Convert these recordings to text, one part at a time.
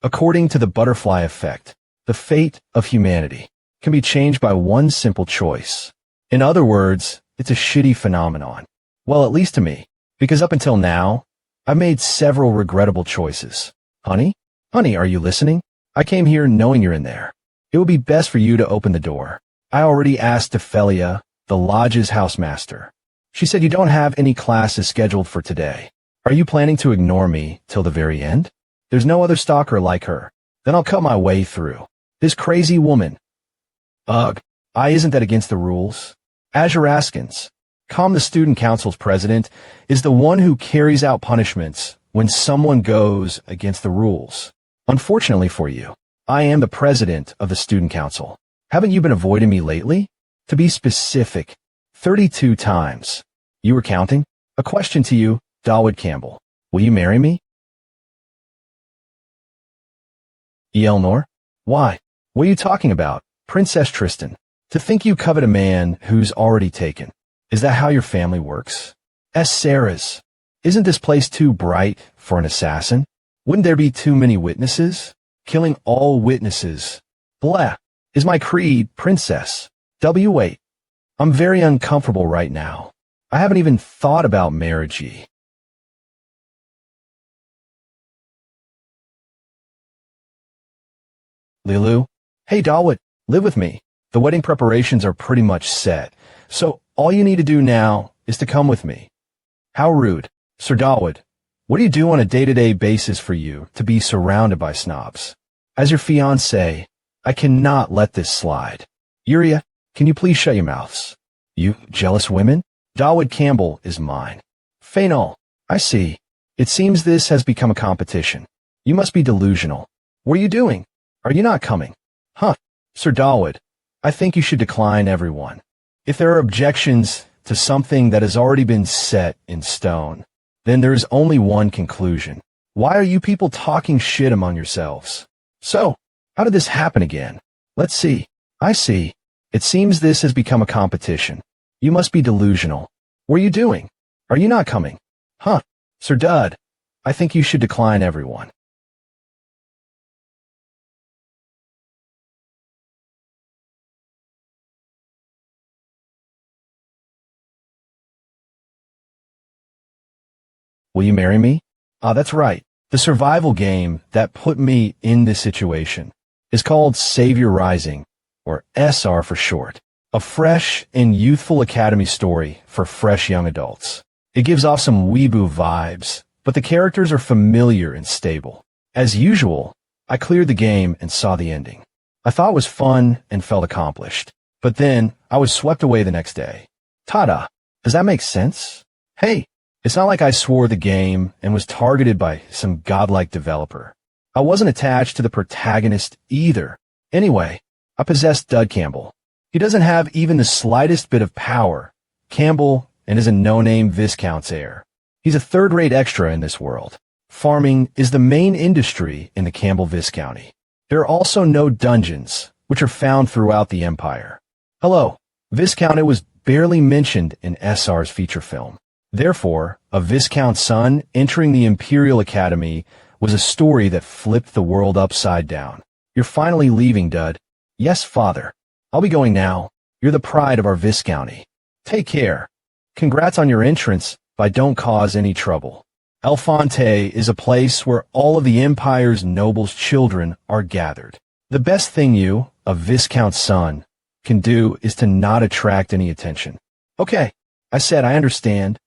According to the butterfly effect, the fate of humanity can be changed by one simple choice. In other words, it's a shitty phenomenon. Well, at least to me, because up until now, I've made several regrettable choices. Honey? Honey, are you listening? I came here knowing you're in there. It would be best for you to open the door. I already asked Ophelia, the lodge's housemaster. She said you don't have any classes scheduled for today. Are you planning to ignore me till the very end? There's no other stalker like her. Then I'll cut my way through. This crazy woman. Ugh, isn't that against the rules? Azure Askins, the student council's president, is the one who carries out punishments when someone goes against the rules. Unfortunately for you, I am the president of the student council. Haven't you been avoiding me lately? To be specific, 32 times. You were counting? A question to you, Dawood Campbell. Will you marry me? Elnor? Why? What are you talking about, Princess Tristan? To think you covet a man who's already taken. Is that how your family works? Sarah's. Isn't this place too bright for an assassin? Wouldn't there be too many witnesses? Killing all witnesses. Blah. Is my creed, princess. Wait. I'm very uncomfortable right now. I haven't even thought about marriage. Lilu? Hey Dawood, live with me. The wedding preparations are pretty much set, so all you need to do now is to come with me. How rude. Sir Dawood, what do you do on a day-to-day basis for you to be surrounded by snobs? As your fiancé, I cannot let this slide. Yuria, can you please shut your mouths? You jealous women? Dawood Campbell is mine. Fainal, I see. It seems this has become a competition. You must be delusional. What are you doing? Are you not coming? Huh. Sir Dawood, I think you should decline everyone. If there are objections to something that has already been set in stone, then there is only one conclusion. Why are you people talking shit among yourselves? So, how did this happen again? Let's see. I see. It seems this has become a competition. You must be delusional. What are you doing? Are you not coming? Huh. Sir Dud, I think you should decline everyone. Will you marry me? Ah, that's right. The survival game that put me in this situation is called Savior Rising, or SR for short. A fresh and youthful academy story for fresh young adults. It gives off some weeboo vibes, but the characters are familiar and stable. As usual, I cleared the game and saw the ending. I thought it was fun and felt accomplished, but then I was swept away the next day. Ta-da! Does that make sense? Hey! It's not like I swore the game and was targeted by some godlike developer. I wasn't attached to the protagonist either. Anyway, I possessed Dud Campbell. He doesn't have even the slightest bit of power. Campbell and is a no-name Viscount's heir. He's a third-rate extra in this world. Farming is the main industry in the Campbell Viscounty. There are also no dungeons, which are found throughout the Empire. Hello, Viscount was barely mentioned in SR's feature film. Therefore, a Viscount's son entering the Imperial Academy was a story that flipped the world upside down. You're finally leaving, Dud. Yes, father. I'll be going now. You're the pride of our Viscounty. Take care. Congrats on your entrance, but don't cause any trouble. Elfonte is a place where all of the Empire's nobles' children are gathered. The best thing you, a Viscount's son, can do is to not attract any attention. Okay, I said I understand.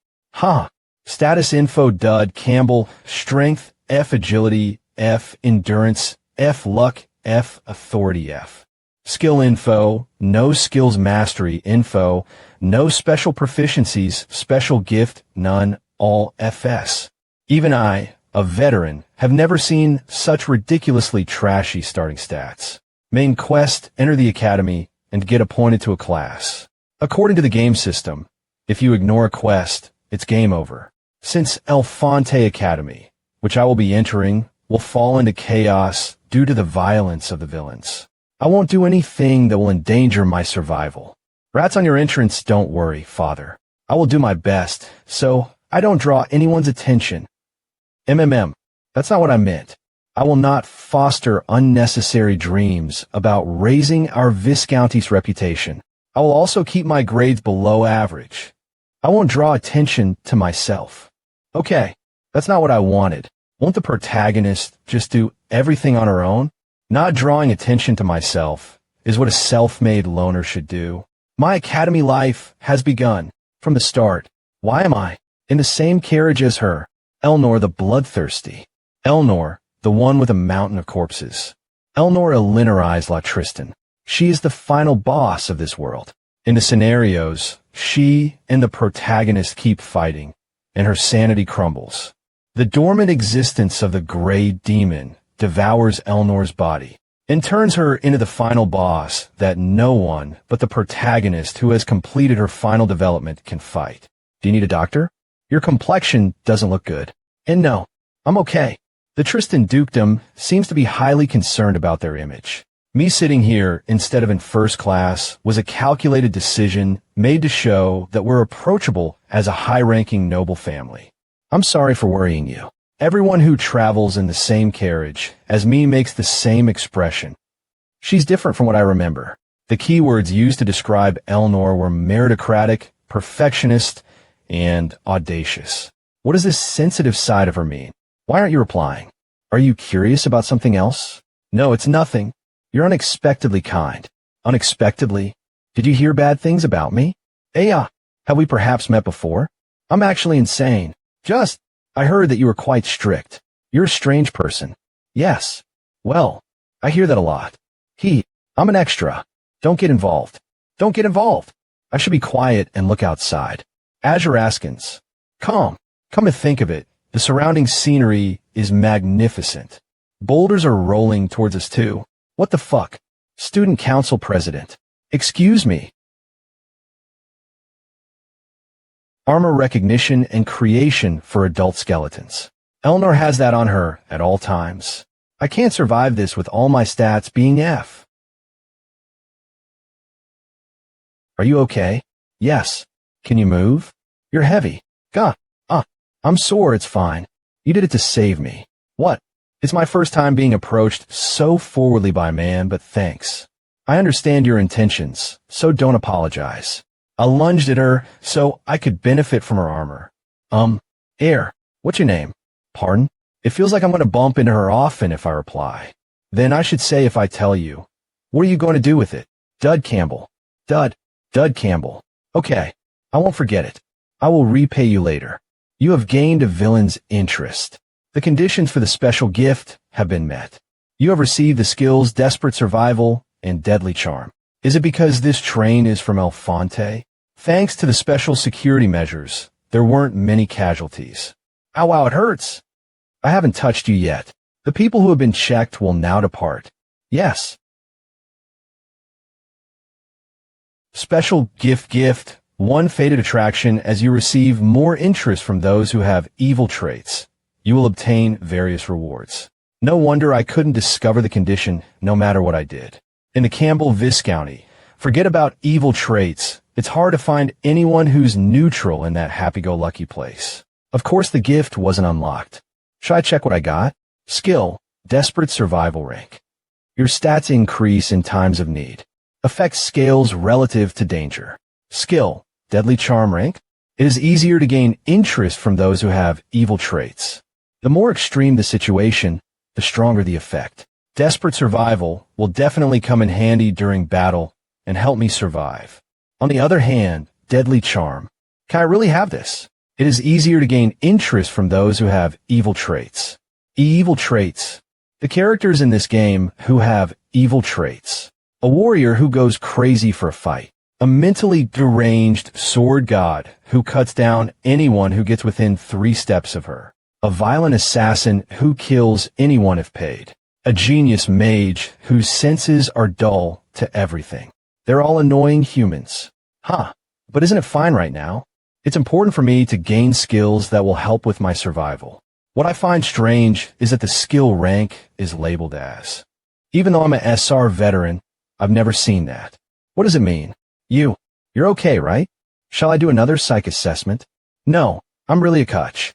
Status info Dud Campbell, strength, F agility, F endurance, F luck, F authority, F. Skill info, no skills mastery info, no special proficiencies, special gift, none, all FS. Even I, a veteran, have never seen such ridiculously trashy starting stats. Main quest, enter the academy, and get appointed to a class. According to the game system, if you ignore a quest, it's game over. Since Elfonte Academy, which I will be entering, will fall into chaos due to the violence of the villains. I won't do anything that will endanger my survival. Rats on your entrance, don't worry, father. I will do my best, so I don't draw anyone's attention. That's not what I meant. I will not foster unnecessary dreams about raising our Viscounty's reputation. I will also keep my grades below average. I won't draw attention to myself. Okay, that's not what I wanted. Won't the protagonist just do everything on her own? Not drawing attention to myself is what a self-made loner should do. My academy life has begun from the start. Why am I in the same carriage as her? Elnor the bloodthirsty. Elnor, the one with a mountain of corpses. Elnor Elinorize La Tristan. She is the final boss of this world. In the scenarios, she and the protagonist keep fighting, and her sanity crumbles. The dormant existence of the gray demon devours Elnor's body and turns her into the final boss that no one but the protagonist who has completed her final development can fight. Do you need a doctor? Your complexion doesn't look good. And no, I'm okay. The Tristan dukedom seems to be highly concerned about their image. Me sitting here instead of in first class was a calculated decision made to show that we're approachable as a high-ranking noble family. I'm sorry for worrying you. Everyone who travels in the same carriage as me makes the same expression. She's different from what I remember. The keywords used to describe Elnor were meritocratic, perfectionist, and audacious. What does this sensitive side of her mean? Why aren't you replying? Are you curious about something else? No, it's nothing. You're unexpectedly kind. Unexpectedly? Did you hear bad things about me? Aya, have we perhaps met before? I'm actually insane. I heard that you were quite strict. You're a strange person. Yes. Well, I hear that a lot. I'm an extra. Don't get involved. Don't get involved. I should be quiet and look outside. Azuraskans. Come to think of it, the surrounding scenery is magnificent. Boulders are rolling towards us too. What the fuck? Student council president. Excuse me. Armor recognition and creation for adult skeletons. Elnor has that on her at all times. I can't survive this with all my stats being F. Are you okay? Yes. Can you move? You're heavy. I'm sore, it's fine. You did it to save me. What? It's my first time being approached so forwardly by a man, but thanks. I understand your intentions, so don't apologize. I lunged at her so I could benefit from her armor. Air, what's your name? Pardon? It feels like I'm going to bump into her often if I reply. Then I should say if I tell you. What are you going to do with it? Dud Campbell. Dud Campbell. Okay, I won't forget it. I will repay you later. You have gained a villain's interest. The conditions for the special gift have been met. You have received the skills Desperate Survival and Deadly Charm. Is it because this train is from El Fonte? Thanks to the special security measures, there weren't many casualties. Ow, it hurts. I haven't touched you yet. The people who have been checked will now depart. Yes. Special gift. One fated attraction as you receive more interest from those who have evil traits. You will obtain various rewards. No wonder I couldn't discover the condition no matter what I did. In the Campbell Viscounty, forget about evil traits. It's hard to find anyone who's neutral in that happy-go-lucky place. Of course, the gift wasn't unlocked. Should I check what I got? Skill, Desperate Survival rank. Your stats increase in times of need. Effect scales relative to danger. Skill, Deadly Charm rank. It is easier to gain interest from those who have evil traits. The more extreme the situation, the stronger the effect. Desperate Survival will definitely come in handy during battle and help me survive. On the other hand, Deadly Charm. Can I really have this? It is easier to gain interest from those who have evil traits. Evil traits. The characters in this game who have evil traits. A warrior who goes crazy for a fight. A mentally deranged sword god who cuts down anyone who gets within 3 steps of her. A violent assassin who kills anyone if paid. A genius mage whose senses are dull to everything. They're all annoying humans. But isn't it fine right now? It's important for me to gain skills that will help with my survival. What I find strange is that the skill rank is labeled as. Even though I'm an SR veteran, I've never seen that. What does it mean? You're okay, right? Shall I do another psych assessment? No, I'm really a cutch.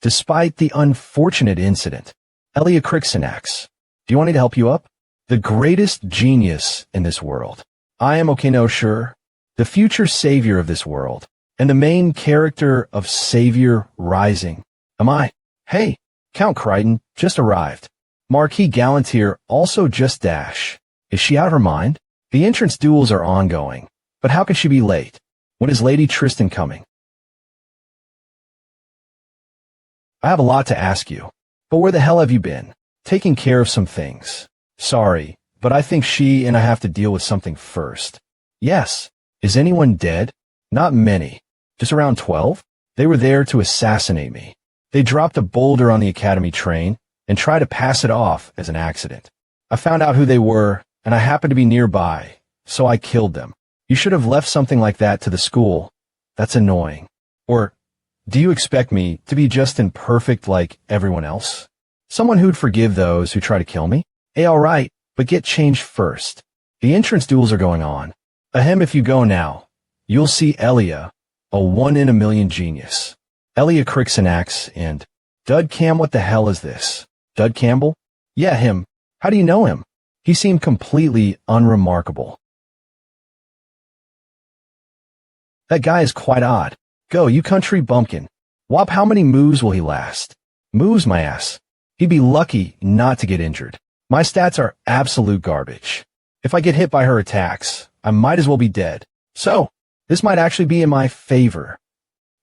Despite the unfortunate incident, Elia Crixinax, do you want me to help you up? The greatest genius in this world. I am okay, no, sure. The future savior of this world. And the main character of Savior Rising. Am I? Hey, Count Crichton just arrived. Marquis Gallantier also just dash. Is she out of her mind? The entrance duels are ongoing. But how can she be late? When is Lady Tristan coming? I have a lot to ask you. But where the hell have you been? Taking care of some things. Sorry, but I think she and I have to deal with something first. Yes. Is anyone dead? Not many. Just around 12? They were there to assassinate me. They dropped a boulder on the academy train and tried to pass it off as an accident. I found out who they were, and I happened to be nearby, so I killed them. You should have left something like that to the school. That's annoying. Or, do you expect me to be just imperfect like everyone else? Someone who'd forgive those who try to kill me? Hey, alright, but get changed first. The entrance duels are going on. Ahem, if you go now, you'll see Elia, a 1-in-a-million genius. Elia Crixinax and Dud Cam, what the hell is this? Dud Campbell? Yeah, him. How do you know him? He seemed completely unremarkable. That guy is quite odd. Go, you country bumpkin. Wop, how many moves will he last? Moves, my ass. He'd be lucky not to get injured. My stats are absolute garbage. If I get hit by her attacks, I might as well be dead. So, this might actually be in my favor.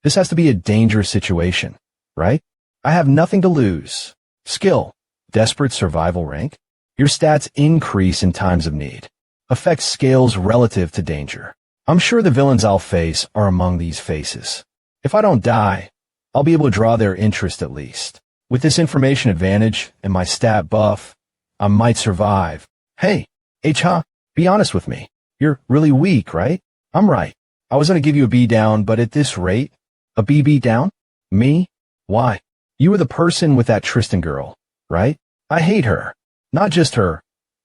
This has to be a dangerous situation, right? I have nothing to lose. Skill, desperate survival rank. Your stats increase in times of need. Effect scales relative to danger. I'm sure the villains I'll face are among these faces. If I don't die, I'll be able to draw their interest at least. With this information advantage and my stat buff, I might survive. Hey, H-huh, be honest with me. You're really weak, right? I'm right. I was going to give you a B down, but at this rate, a BB down? Me? Why? You were the person with that Tristan girl, right? I hate her. Not just her,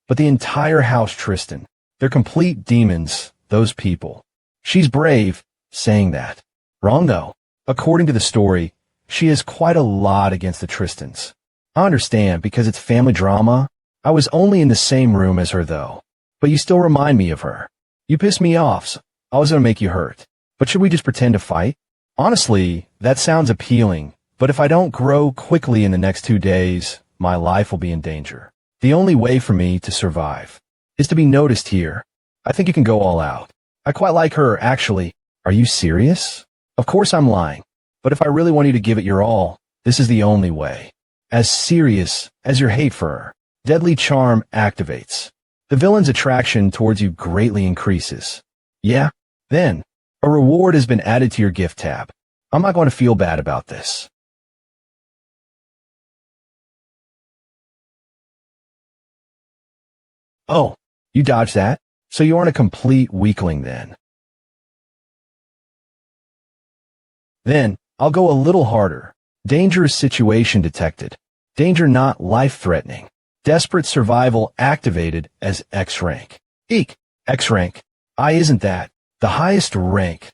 but the entire house Tristan. They're complete demons, those people. She's brave, saying that. Wrong though. According to the story, she has quite a lot against the Tristans. I understand, because it's family drama. I was only in the same room as her though. But you still remind me of her. You pissed me off, so I was going to make you hurt. But should we just pretend to fight? Honestly, that sounds appealing, but if I don't grow quickly in the next 2 days, my life will be in danger. The only way for me to survive is to be noticed here. I think you can go all out. I quite like her, actually. Are you serious? Of course I'm lying. But if I really want you to give it your all, this is the only way. As serious as your hate for her, deadly charm activates. The villain's attraction towards you greatly increases. Yeah? Then, a reward has been added to your gift tab. I'm not going to feel bad about this. Oh, you dodged that? So you aren't a complete weakling then. Then, I'll go a little harder. Dangerous situation detected. Danger not life-threatening. Desperate survival activated as X rank. Eek! X rank. Isn't that the highest rank?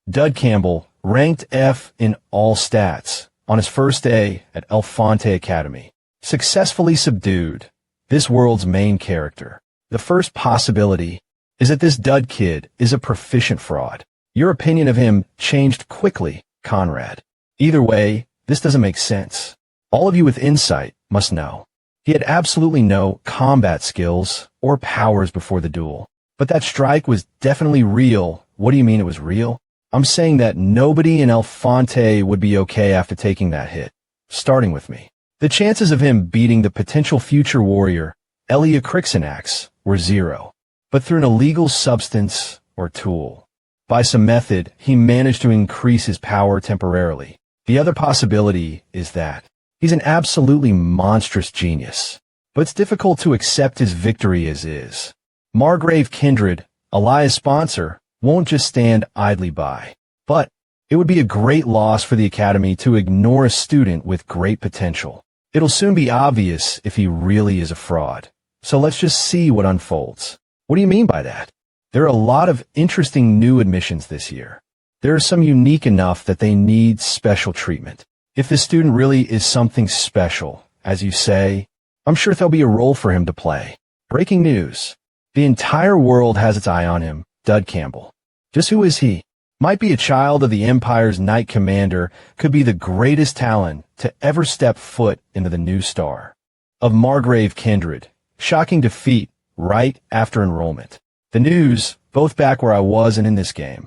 Dud Campbell ranked F in all stats on his first day at Elfonte Academy. Successfully subdued this world's main character. The first possibility is that this dud kid is a proficient fraud. Your opinion of him changed quickly, Conrad. Either way, this doesn't make sense. All of you with insight must know. He had absolutely no combat skills or powers before the duel. But that strike was definitely real. What do you mean it was real? I'm saying that nobody in Elfonte would be okay after taking that hit, starting with me. The chances of him beating the potential future warrior, Elia Crixinax, were 0. But through an illegal substance or tool, by some method, he managed to increase his power temporarily. The other possibility is that he's an absolutely monstrous genius, but it's difficult to accept his victory as is. Margrave Kindred, Elias' sponsor, won't just stand idly by. But It would be a great loss for the academy to ignore a student with great potential. It'll soon be obvious if he really is a fraud. So let's just see what unfolds. What do you mean by that? There are a lot of interesting new admissions this year. There are some unique enough that they need special treatment. If the student really is something special, as you say, I'm sure there'll be a role for him to play. Breaking news. The entire world has its eye on him, Dud Campbell. Just who is he? Might be a child of the Empire's Knight Commander, could be the greatest talent to ever step foot into the new star. Of Margrave kindred. Shocking defeat right after enrollment. The news, both back where I was and in this game.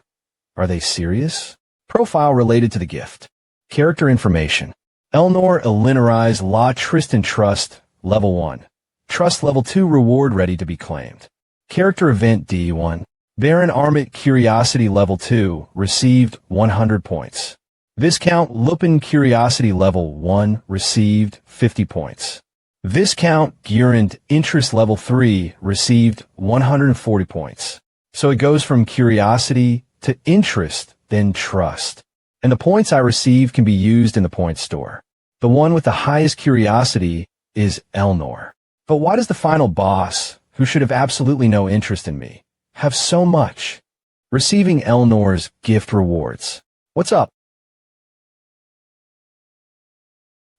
Are they serious? Profile related to the gift. Character information. Elnor Elinorize La Tristan Trust, Level 1. Trust Level 2 reward ready to be claimed. Character event D1. Baron Armit Curiosity Level 2 received 100 points. Viscount Lupin Curiosity Level 1 received 50 points. Viscount Gurant Interest Level 3 received 140 points. So it goes from curiosity to interest, then trust. And the points I receive can be used in the point store. The one with the highest curiosity is Elnor. But why does the final boss, who should have absolutely no interest in me, have so much? Receiving Elnor's gift rewards. What's up?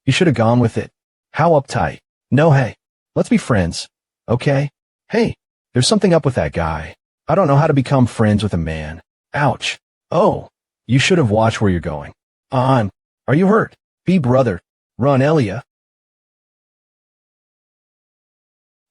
You should have gone with it. How uptight. No, hey, let's be friends, okay? Hey, there's something up with that guy. I don't know how to become friends with a man. Ouch. Oh, you should have watched where you're going. Are you hurt? Be brother. Run, Elia.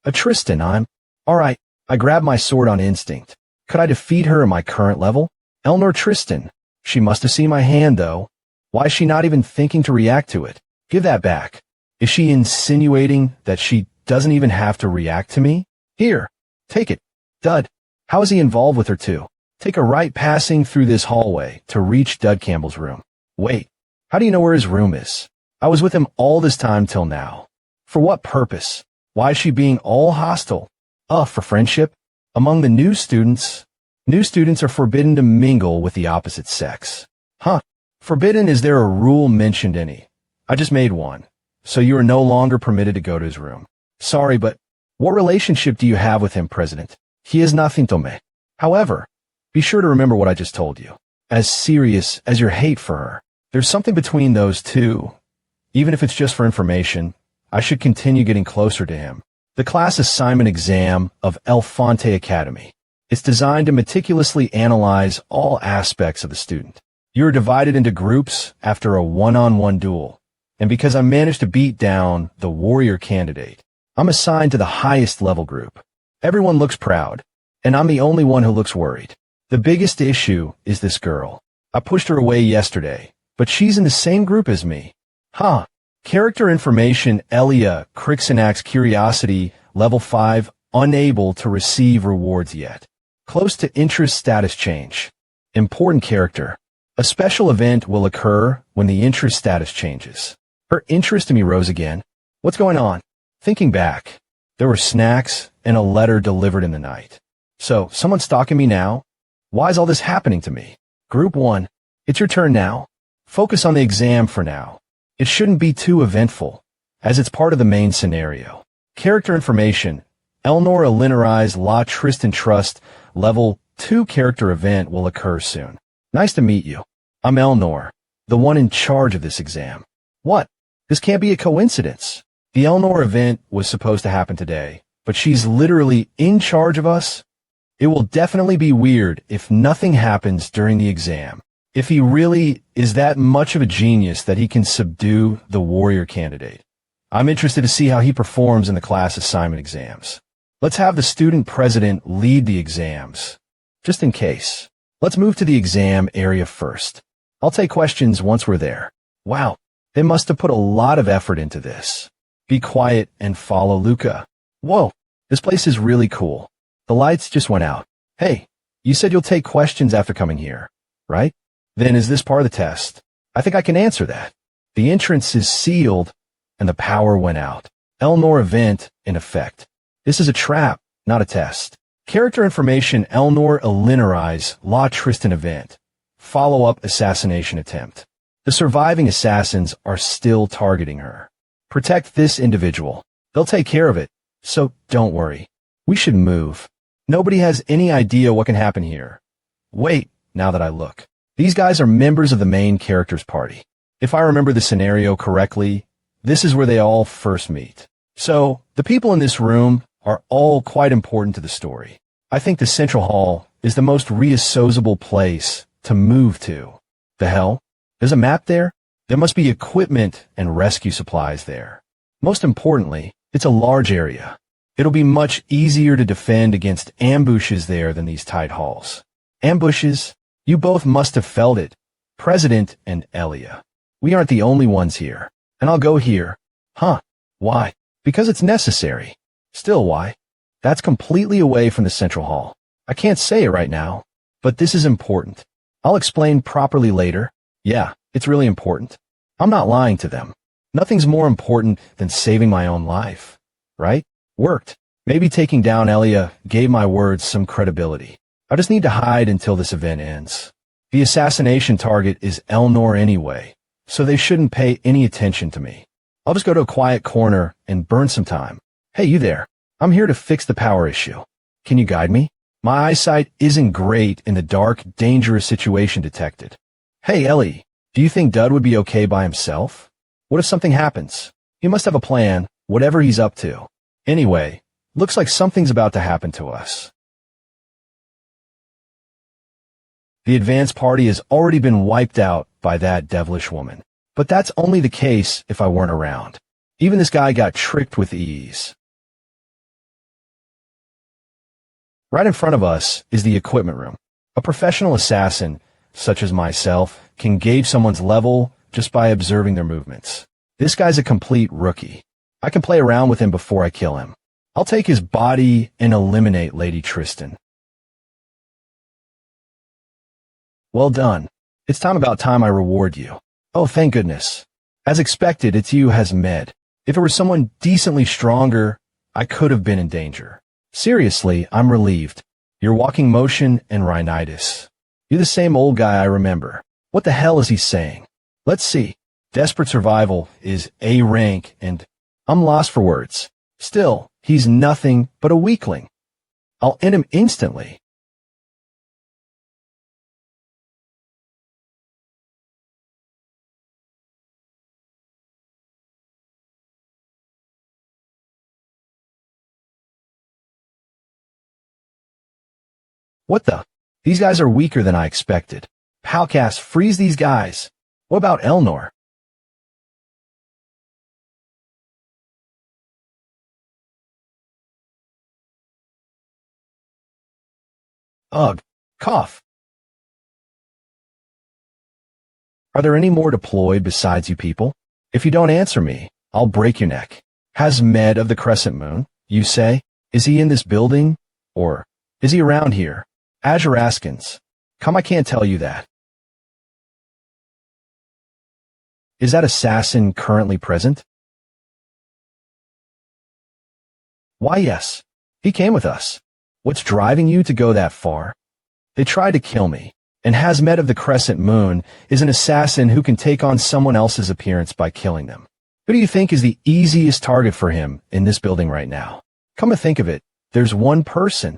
A Tristan, Alright, I grabbed my sword on instinct. Could I defeat her at my current level? Elnor Tristan. She must have seen my hand, though. Why is she not even thinking to react to it? Give that back. Is she insinuating that she doesn't even have to react to me? Here, take it. Dud, how is he involved with her too? Take a right passing through this hallway to reach Dud Campbell's room. Wait, how do you know where his room is? I was with him all this time till now. For what purpose? Why is she being all hostile? For friendship? Among the new students are forbidden to mingle with the opposite sex. Huh. Forbidden? Is there a rule mentioned any? I just made one. So you are no longer permitted to go to his room. Sorry, but what relationship do you have with him, President? He is nothing to me. However, be sure to remember what I just told you. As serious as your hate for her, there's something between those two. Even if it's just for information, I should continue getting closer to him. The class assignment exam of Elfonte Academy. It's designed to meticulously analyze all aspects of the student. You're divided into groups after a one-on-one duel. And because I managed to beat down the warrior candidate, I'm assigned to the highest level group. Everyone looks proud, and I'm the only one who looks worried. The biggest issue is this girl. I pushed her away yesterday, but she's in the same group as me. Huh. Character information Elia Crixanax Curiosity Level 5 unable to receive rewards yet. Close to interest status change. Important character. A special event will occur when the interest status changes. Her interest in me rose again. What's going on? Thinking back, there were snacks and a letter delivered in the night. So, someone's stalking me now? Why is all this happening to me? Group 1, it's your turn now. Focus on the exam for now. It shouldn't be too eventful, as it's part of the main scenario. Character information. Elnor Elinorize La Tristan Trust Level 2 character event will occur soon. Nice to meet you. I'm Elnor, the one in charge of this exam. What? This can't be a coincidence. The Elnor event was supposed to happen today, but she's literally in charge of us? It will definitely be weird if nothing happens during the exam. If he really is that much of a genius that he can subdue the warrior candidate. I'm interested to see how he performs in the class assignment exams. Let's have the student president lead the exams. Just in case. Let's move to the exam area first. I'll take questions once we're there. Wow, they must have put a lot of effort into this. Be quiet and follow Luca. Whoa, this place is really cool. The lights just went out. Hey, you said you'll take questions after coming here, right? Then is this part of the test? I think I can answer that. The entrance is sealed and the power went out. Elnor event in effect. This is a trap, not a test. Character information Elnor Elinorize La Tristan event. follow-up assassination attempt. The surviving assassins are still targeting her. Protect this individual. They'll take care of it, so don't worry. We should move. Nobody has any idea what can happen here. Wait, now that I look. These guys are members of the main character's party. If I remember the scenario correctly, this is where they all first meet. So, the people in this room are all quite important to the story. I think the Central Hall is the most reassociable place to move to. The hell? There's a map there? There must be equipment and rescue supplies there. Most importantly, it's a large area. It'll be much easier to defend against ambushes there than these tight halls. Ambushes? You both must have felt it. President and Elia. We aren't the only ones here. And I'll go here. Huh. Why? Because it's necessary. Still, why? That's completely away from the Central Hall. I can't say it right now, but this is important. I'll explain properly later. Yeah, it's really important. I'm not lying to them. Nothing's more important than saving my own life. Right? Worked. Maybe taking down Elia gave my words some credibility. I just need to hide until this event ends. The assassination target is Elnor anyway, so they shouldn't pay any attention to me. I'll just go to a quiet corner and burn some time. Hey, you there. I'm here to fix the power issue. Can you guide me? My eyesight isn't great in the dark, dangerous situation detected. Hey, Ellie, do you think Dud would be okay by himself? What if something happens? He must have a plan, whatever he's up to. Anyway, looks like something's about to happen to us. The advance party has already been wiped out by that devilish woman. But that's only the case if I weren't around. Even this guy got tricked with ease. Right in front of us is the equipment room. A professional assassin, such as myself, can gauge someone's level just by observing their movements. This guy's a complete rookie. I can play around with him before I kill him. I'll take his body and eliminate Lady Tristan. Well done. It's about time I reward you. Oh, thank goodness. As expected, it's you, Hazmed. If it were someone decently stronger, I could have been in danger. Seriously, I'm relieved. Your walking motion and rhinitis. You're the same old guy I remember. What the hell is he saying? Let's see. Desperate survival is A rank and I'm lost for words. Still, he's nothing but a weakling. I'll end him instantly. What the? These guys are weaker than I expected. Palcast, freeze these guys. What about Elnor? Ugh. Cough. Are there any more deployed besides you people? If you don't answer me, I'll break your neck. Hazmed of the Crescent Moon, you say? Is he in this building? Or is he around here? Azuraskans. Come, I can't tell you that. Is that assassin currently present? Why, yes. He came with us. What's driving you to go that far? They tried to kill me, and Hazmed of the Crescent Moon is an assassin who can take on someone else's appearance by killing them. Who do you think is the easiest target for him in this building right now? Come to think of it, there's one person.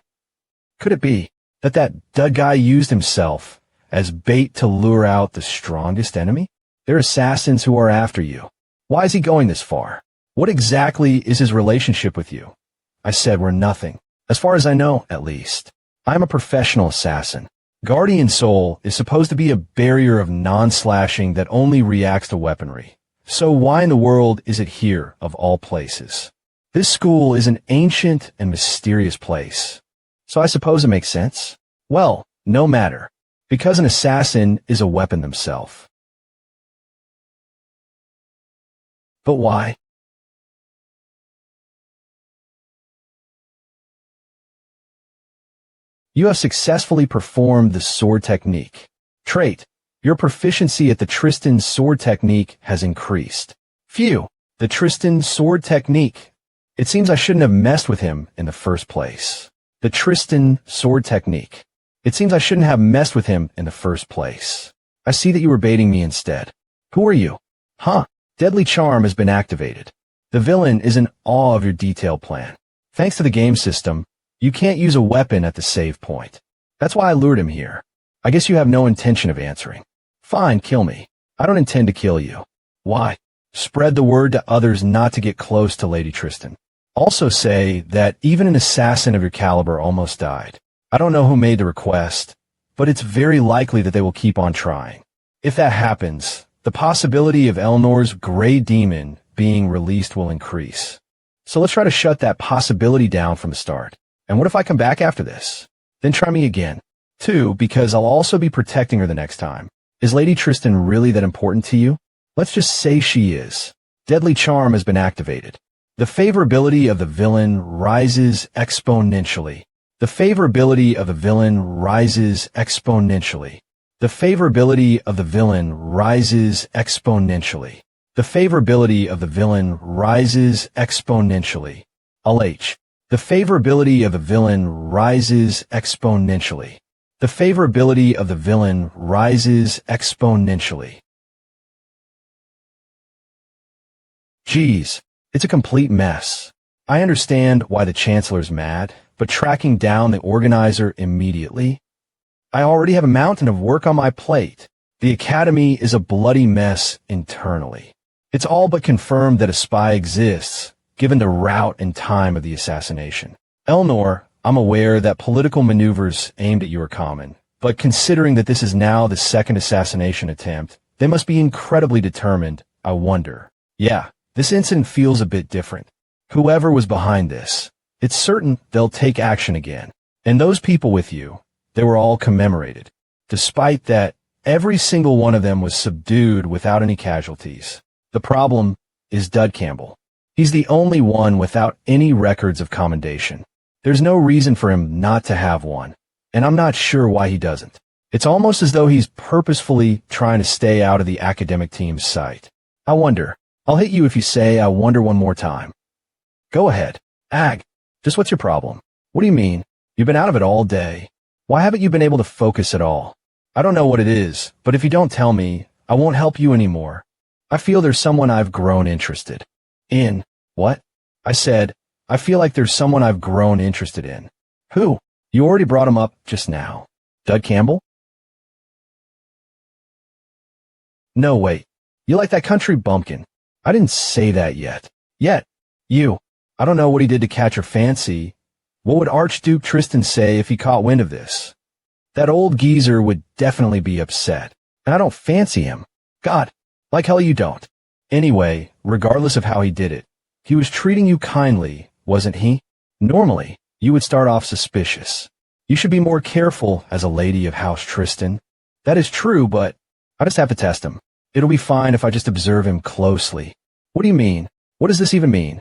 Could it be that dud guy used himself as bait to lure out the strongest enemy? They're assassins who are after you. Why is he going this far? What exactly is his relationship with you? I said we're nothing. As far as I know, at least. I'm a professional assassin. Guardian Soul is supposed to be a barrier of non-slashing that only reacts to weaponry. So why in the world is it here, of all places? This school is an ancient and mysterious place. So I suppose it makes sense. Well, no matter. Because an assassin is a weapon themselves. But why? You have successfully performed the sword technique. Trait. Your proficiency at the Tristan sword technique has increased. Phew. The Tristan sword technique. It seems I shouldn't have messed with him in the first place. The Tristan sword technique. It seems I shouldn't have messed with him in the first place. I see that you were baiting me instead. Who are you? Huh? Deadly Charm has been activated. The villain is in awe of your detailed plan. Thanks to the game system, you can't use a weapon at the save point. That's why I lured him here. I guess you have no intention of answering. Fine, kill me. I don't intend to kill you. Why? Spread the word to others not to get close to Lady Tristan. Also say that even an assassin of your caliber almost died. I don't know who made the request, but it's very likely that they will keep on trying. If that happens, the possibility of Elnor's gray demon being released will increase. So let's try to shut that possibility down from the start. And what if I come back after this? Then try me again. 2, because I'll also be protecting her the next time. Is Lady Tristan really that important to you? Let's just say she is. Deadly Charm has been activated. The favorability of the villain rises exponentially. The favorability of the villain rises exponentially. The favorability of the villain rises exponentially. The favorability of the villain rises exponentially. LH. The favorability of the villain rises exponentially. The favorability of the villain rises exponentially. Geez, it's a complete mess. I understand why the Chancellor's mad, but tracking down the organizer immediately? I already have a mountain of work on my plate. The Academy is a bloody mess internally. It's all but confirmed that a spy exists, given the route and time of the assassination. Elnor, I'm aware that political maneuvers aimed at you are common, but considering that this is now the second assassination attempt, they must be incredibly determined, I wonder. Yeah, this incident feels a bit different. Whoever was behind this, it's certain they'll take action again. And those people with you, they were all commemorated. Despite that, every single one of them was subdued without any casualties. The problem is Dud Campbell. He's the only one without any records of commendation. There's no reason for him not to have one, and I'm not sure why he doesn't. It's almost as though he's purposefully trying to stay out of the academic team's sight. I wonder. I'll hit you if you say I wonder one more time. Go ahead. Ag, just what's your problem? What do you mean? You've been out of it all day. Why haven't you been able to focus at all? I don't know what it is, but if you don't tell me, I won't help you anymore. I feel there's someone I've grown interested in. What? I said, I feel like there's someone I've grown interested in. Who? You already brought him up just now. Dud Campbell? No, wait. You like that country bumpkin. I didn't say that yet. You. I don't know what he did to catch your fancy. What would Archduke Tristan say if he caught wind of this? That old geezer would definitely be upset. And I don't fancy him. God, like hell you don't. Anyway, regardless of how he did it, he was treating you kindly, wasn't he? Normally, you would start off suspicious. You should be more careful as a lady of House Tristan. That is true, but I just have to test him. It'll be fine if I just observe him closely. What do you mean? What does this even mean?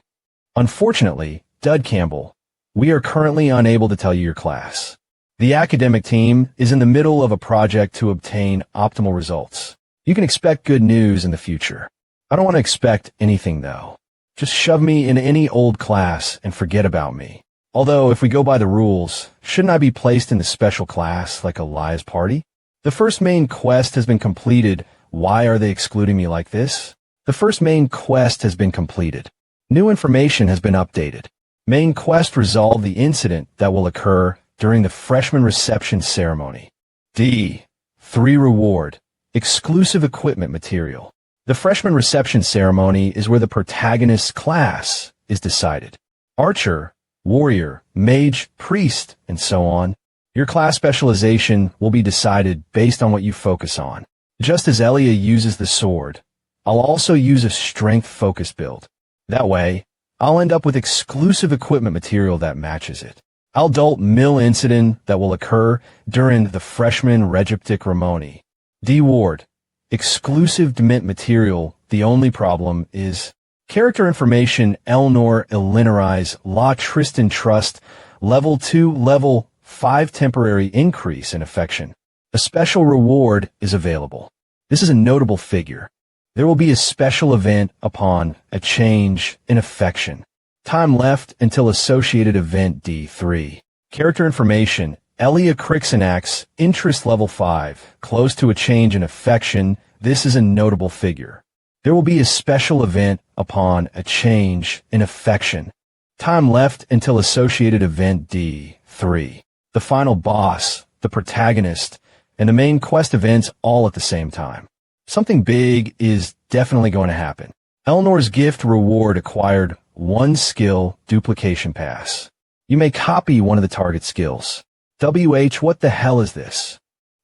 Unfortunately, Dud Campbell, we are currently unable to tell you your class. The academic team is in the middle of a project to obtain optimal results. You can expect good news in the future. I don't want to expect anything, though. Just shove me in any old class and forget about me. Although, if we go by the rules, shouldn't I be placed in the special class like Elias Party? The first main quest has been completed. Why are they excluding me like this? The first main quest has been completed. New information has been updated. Main quest resolved the incident that will occur during the freshman reception ceremony. D. 3 reward. Exclusive equipment material. The freshman reception ceremony is where the protagonist's class is decided. Archer, warrior, mage, priest, and so on. Your class specialization will be decided based on what you focus on. Just as Elia uses the sword, I'll also use a strength focus build. That way, I'll end up with exclusive equipment material that matches it. I'll dolt mill incident that will occur during the freshman regiptic ceremony. D. Ward. Exclusive Dement material. The only problem is character information Elnor Elinorize La Tristan Trust Level 2 Level 5 temporary increase in affection. A special reward is available. This is a notable figure. There will be a special event upon a change in affection. Time left until associated event D3. Character information Elia Crixinax, interest level 5, close to a change in affection. This is a notable figure. There will be a special event upon a change in affection. Time left until associated event D3. The final boss, the protagonist, and the main quest events all at the same time. Something big is definitely going to happen. Elnor's gift reward acquired 1 skill duplication pass. You may copy one of the target skills. What the hell is this?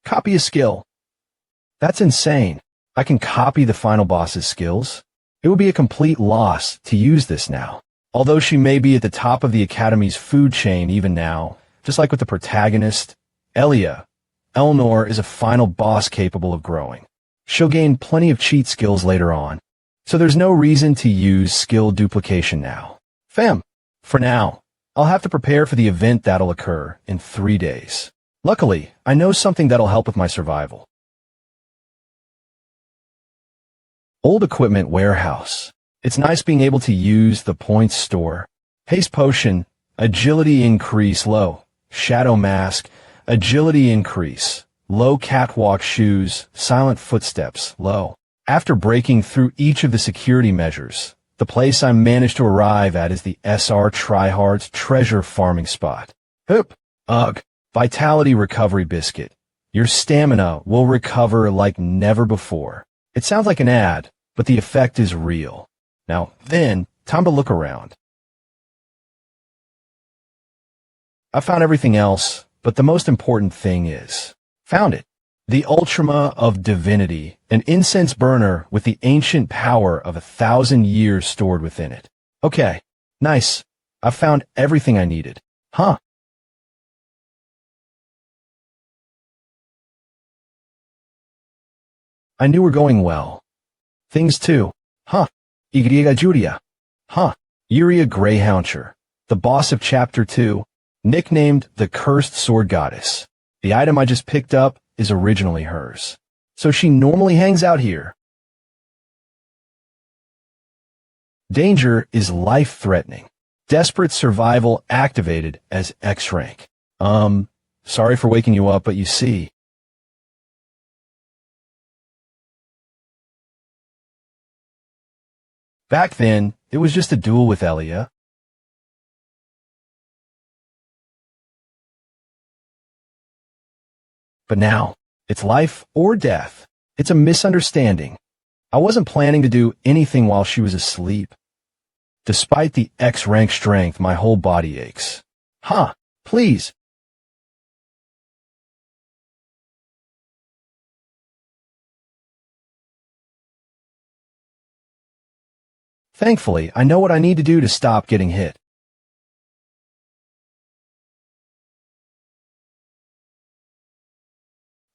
Copy a skill. That's insane. I can copy the final boss's skills. It would be a complete loss to use this now. Although she may be at the top of the Academy's food chain even now, just like with the protagonist, Elia, Elnor is a final boss capable of growing. She'll gain plenty of cheat skills later on, so there's no reason to use skill duplication now. For now, I'll have to prepare for the event that'll occur in 3 days. Luckily, I know something that'll help with my survival. Old equipment warehouse. It's nice being able to use the points store. Haste potion, agility increase low. Shadow mask, agility increase. Low catwalk shoes, silent footsteps, low. After breaking through each of the security measures, the place I managed to arrive at is the SR Tryhard's treasure farming spot. Ugh. Vitality recovery biscuit. Your stamina will recover like never before. It sounds like an ad, but the effect is real. Now, then, time to look around. I found everything else, but the most important thing is, found it. The Ultima of Divinity, an incense burner with the ancient power of 1,000 years stored within it. Okay, nice. I found everything I needed. I knew we're going well. Things too. Igriega Julia. Yuria Greyhouncher, the boss of Chapter 2, nicknamed the Cursed Sword Goddess. The item I just picked up is originally hers, so she normally hangs out here. Danger is life-threatening. Desperate survival activated as X rank. Sorry for waking you up, but you see. Back then, it was just a duel with Elia. But now, it's life or death. It's a misunderstanding. I wasn't planning to do anything while she was asleep. Despite the X-rank strength, my whole body aches. Please. Thankfully, I know what I need to do to stop getting hit.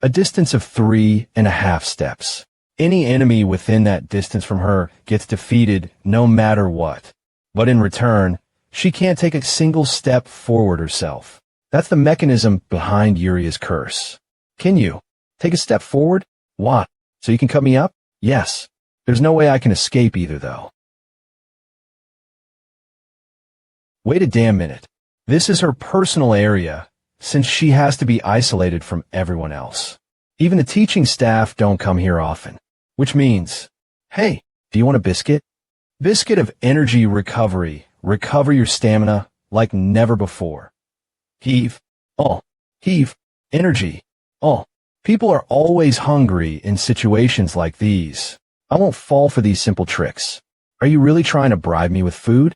A distance of 3.5 steps. Any enemy within that distance from her gets defeated no matter what. But in return, she can't take a single step forward herself. That's the mechanism behind Yuria's curse. Can you take a step forward? What? So you can cut me up? Yes. There's no way I can escape either, though. Wait a damn minute. This is her personal area, since she has to be isolated from everyone else. Even the teaching staff don't come here often. Which means, hey, do you want a biscuit? Biscuit of energy recovery. Recover your stamina like never before. Heave. Heave. Energy. People are always hungry in situations like these. I won't fall for these simple tricks. Are you really trying to bribe me with food?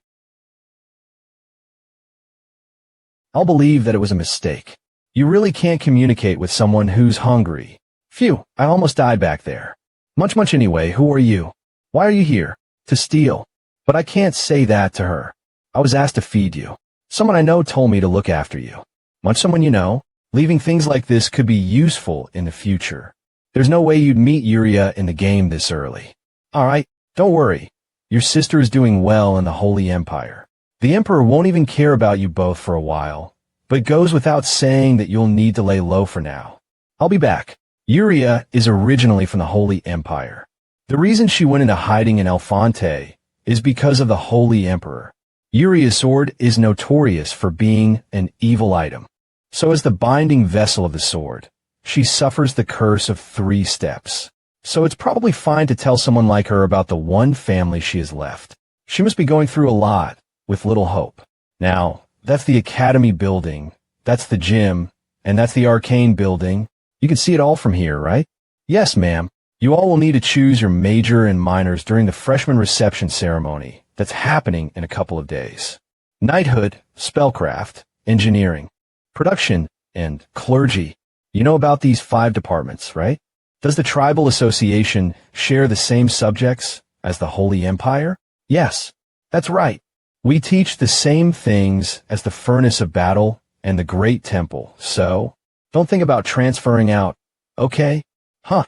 I'll believe that it was a mistake. You really can't communicate with someone who's hungry. Phew, I almost died back there. Much anyway, who are you? Why are you here? To steal. But I can't say that to her. I was asked to feed you. Someone I know told me to look after you. Much someone you know, leaving things like this could be useful in the future. There's no way you'd meet Yuria in the game this early. Alright, don't worry. Your sister is doing well in the Holy Empire. The Emperor won't even care about you both for a while, but it goes without saying that you'll need to lay low for now. I'll be back. Yuria is originally from the Holy Empire. The reason she went into hiding in Elfonte is because of the Holy Emperor. Yuria's sword is notorious for being an evil item. So as the binding vessel of the sword, she suffers the curse of 3 steps. So it's probably fine to tell someone like her about the one family she has left. She must be going through a lot, with little hope. Now, that's the Academy building, that's the gym, and that's the Arcane building. You can see it all from here, right? Yes, ma'am. You all will need to choose your major and minors during the freshman reception ceremony that's happening in a couple of days. Knighthood, spellcraft, engineering, production, and clergy. You know about these 5 departments, right? Does the tribal association share the same subjects as the Holy Empire? Yes, that's right. We teach the same things as the furnace of battle and the great temple, so don't think about transferring out, okay? Huh.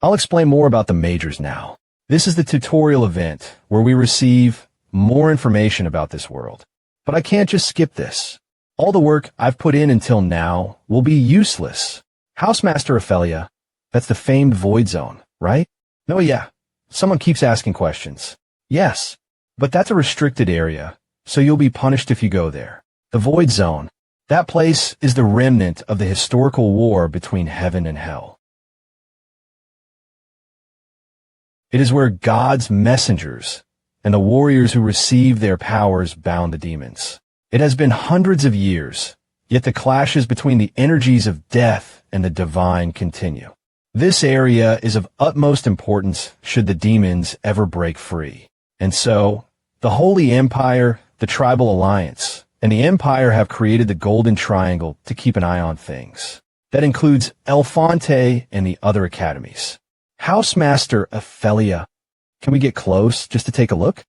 I'll explain more about the majors now. This is the tutorial event where we receive more information about this world. But I can't just skip this. All the work I've put in until now will be useless. Housemaster Ophelia, that's the famed Void Zone, right? No, yeah. Someone keeps asking questions. Yes, but that's a restricted area, so you'll be punished if you go there. The Void Zone, that place is the remnant of the historical war between heaven and hell. It is where God's messengers and the warriors who received their powers bound the demons. It has been hundreds of years, yet the clashes between the energies of death and the divine continue. This area is of utmost importance should the demons ever break free. And so, the Holy Empire, the Tribal Alliance, and the Empire have created the Golden Triangle to keep an eye on things. That includes Elfonte and the other academies. Housemaster Ophelia, can we get close just to take a look?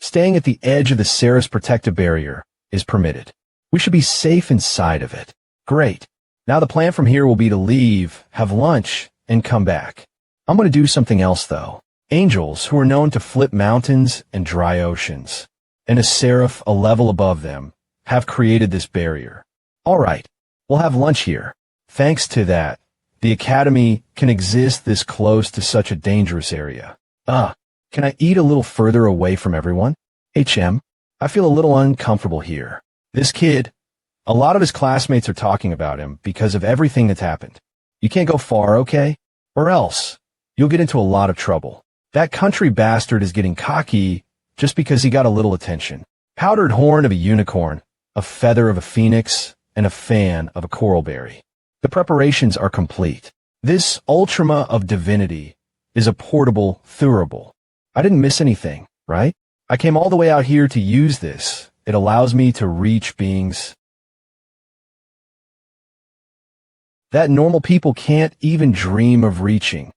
Staying at the edge of the Ceres protective barrier is permitted. We should be safe inside of it. Great. Now the plan from here will be to leave, have lunch, and come back. I'm going to do something else though. Angels, who are known to flip mountains and dry oceans, and a seraph a level above them, have created this barrier. All right, we'll have lunch here. Thanks to that, the Academy can exist this close to such a dangerous area. Can I eat a little further away from everyone? I feel a little uncomfortable here. This kid, a lot of his classmates are talking about him because of everything that's happened. You can't go far, okay? Or else, you'll get into a lot of trouble. That country bastard is getting cocky just because he got a little attention. Powdered horn of a unicorn, a feather of a phoenix, and a fan of a coral berry. The preparations are complete. This ultrama of divinity is a portable thurible. I didn't miss anything, right? I came all the way out here to use this. It allows me to reach beings that normal people can't even dream of reaching.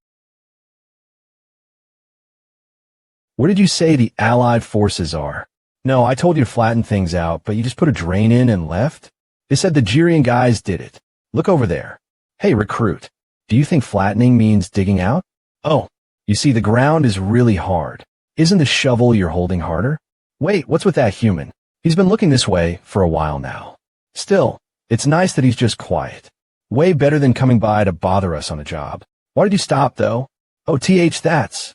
Where did you say the Allied forces are? No, I told you to flatten things out, but you just put a drain in and left? They said the Jirian guys did it. Look over there. Hey, recruit. Do you think flattening means digging out? Oh, you see, the ground is really hard. Isn't the shovel you're holding harder? Wait, what's with that human? He's been looking this way for a while now. Still, it's nice that he's just quiet. Way better than coming by to bother us on a job. Why did you stop, though? Oh, that's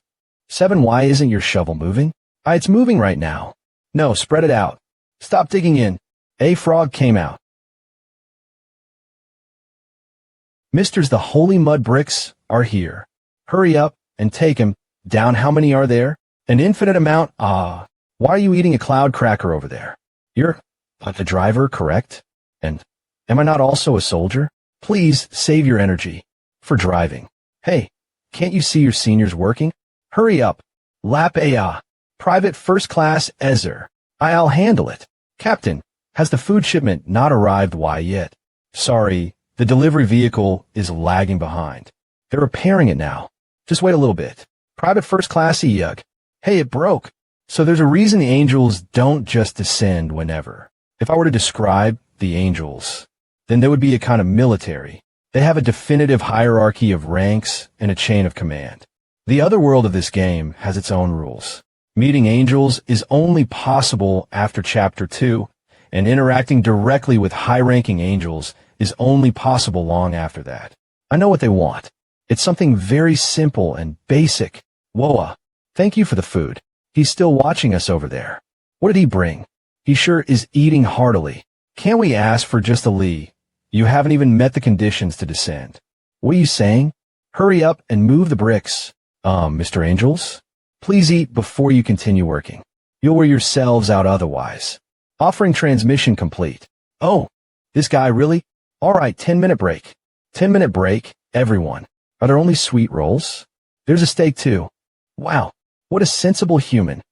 7. Why isn't your shovel moving? It's moving right now. No, spread it out. Stop digging in. A frog came out. Misters, the holy mud bricks are here. Hurry up and take him. Down. How many are there? An infinite amount. Why are you eating a cloud cracker over there? You're a driver, correct? And am I not also a soldier? Please save your energy for driving. Hey, can't you see your seniors working? Hurry up. Lap A. Private First Class Ezer. I'll handle it. Captain, has the food shipment not arrived? Why yet? Sorry, the delivery vehicle is lagging behind. They're repairing it now. Just wait a little bit. Private First Class Yug. Hey, it broke. So there's a reason the angels don't just descend whenever. If I were to describe the angels, then there would be a kind of military. They have a definitive hierarchy of ranks and a chain of command. The other world of this game has its own rules. Meeting angels is only possible after Chapter 2, and interacting directly with high-ranking angels is only possible long after that. I know what they want. It's something very simple and basic. Woa, thank you for the food. He's still watching us over there. What did he bring? He sure is eating heartily. Can't we ask for just a lee? You haven't even met the conditions to descend. What are you saying? Hurry up and move the bricks. Mr. Angels? Please eat before you continue working. You'll wear yourselves out otherwise. Offering transmission complete. Oh, this guy really? All right, 10-minute break. 10-minute break, everyone. Are there only sweet rolls? There's a steak too. Wow, what a sensible human.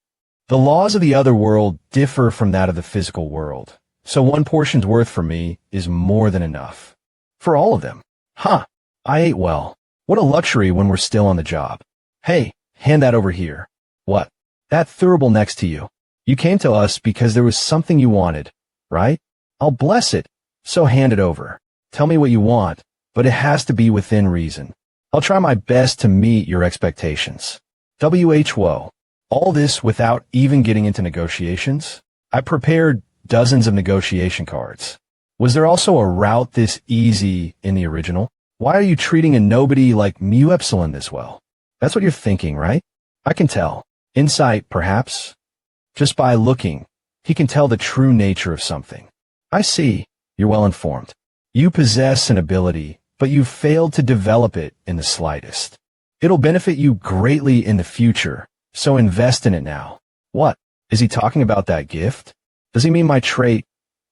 The laws of the other world differ from that of the physical world, so one portion's worth for me is more than enough. For all of them. Huh, I ate well. What a luxury when we're still on the job. Hey, hand that over here. What? That thurible next to you. You came to us because there was something you wanted, right? I'll bless it, so hand it over. Tell me what you want, but it has to be within reason. I'll try my best to meet your expectations. WHWO. All this without even getting into negotiations? I prepared dozens of negotiation cards. Was there also a route this easy in the original? Why are you treating a nobody like Mu Epsilon this well? That's what you're thinking, right? I can tell. Insight, perhaps? Just by looking, he can tell the true nature of something. I see. You're well informed. You possess an ability, but you've failed to develop it in the slightest. It'll benefit you greatly in the future, so invest in it now. What? Is he talking about that gift? Does he mean my trait,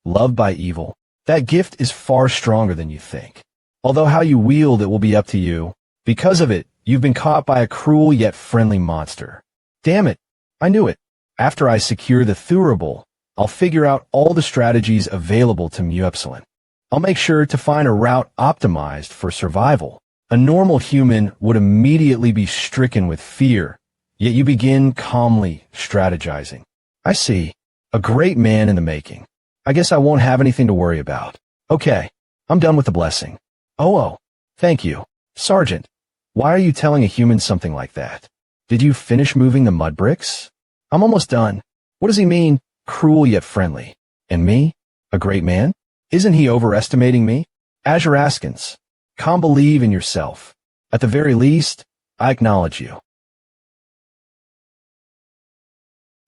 loved by evil? That gift is far stronger than you think. Although how you wield it will be up to you. Because of it, you've been caught by a cruel yet friendly monster. Damn it, I knew it. After I secure the thurible, I'll figure out all the strategies available to Mu Epsilon. I'll make sure to find a route optimized for survival. A normal human would immediately be stricken with fear, yet you begin calmly strategizing. I see. A great man in the making. I guess I won't have anything to worry about. Okay, I'm done with the blessing. Oh, thank you. Sergeant, why are you telling a human something like that? Did you finish moving the mud bricks? I'm almost done. What does he mean, cruel yet friendly? And me? A great man? Isn't he overestimating me? Azuraskans, calm, believe in yourself. At the very least, I acknowledge you.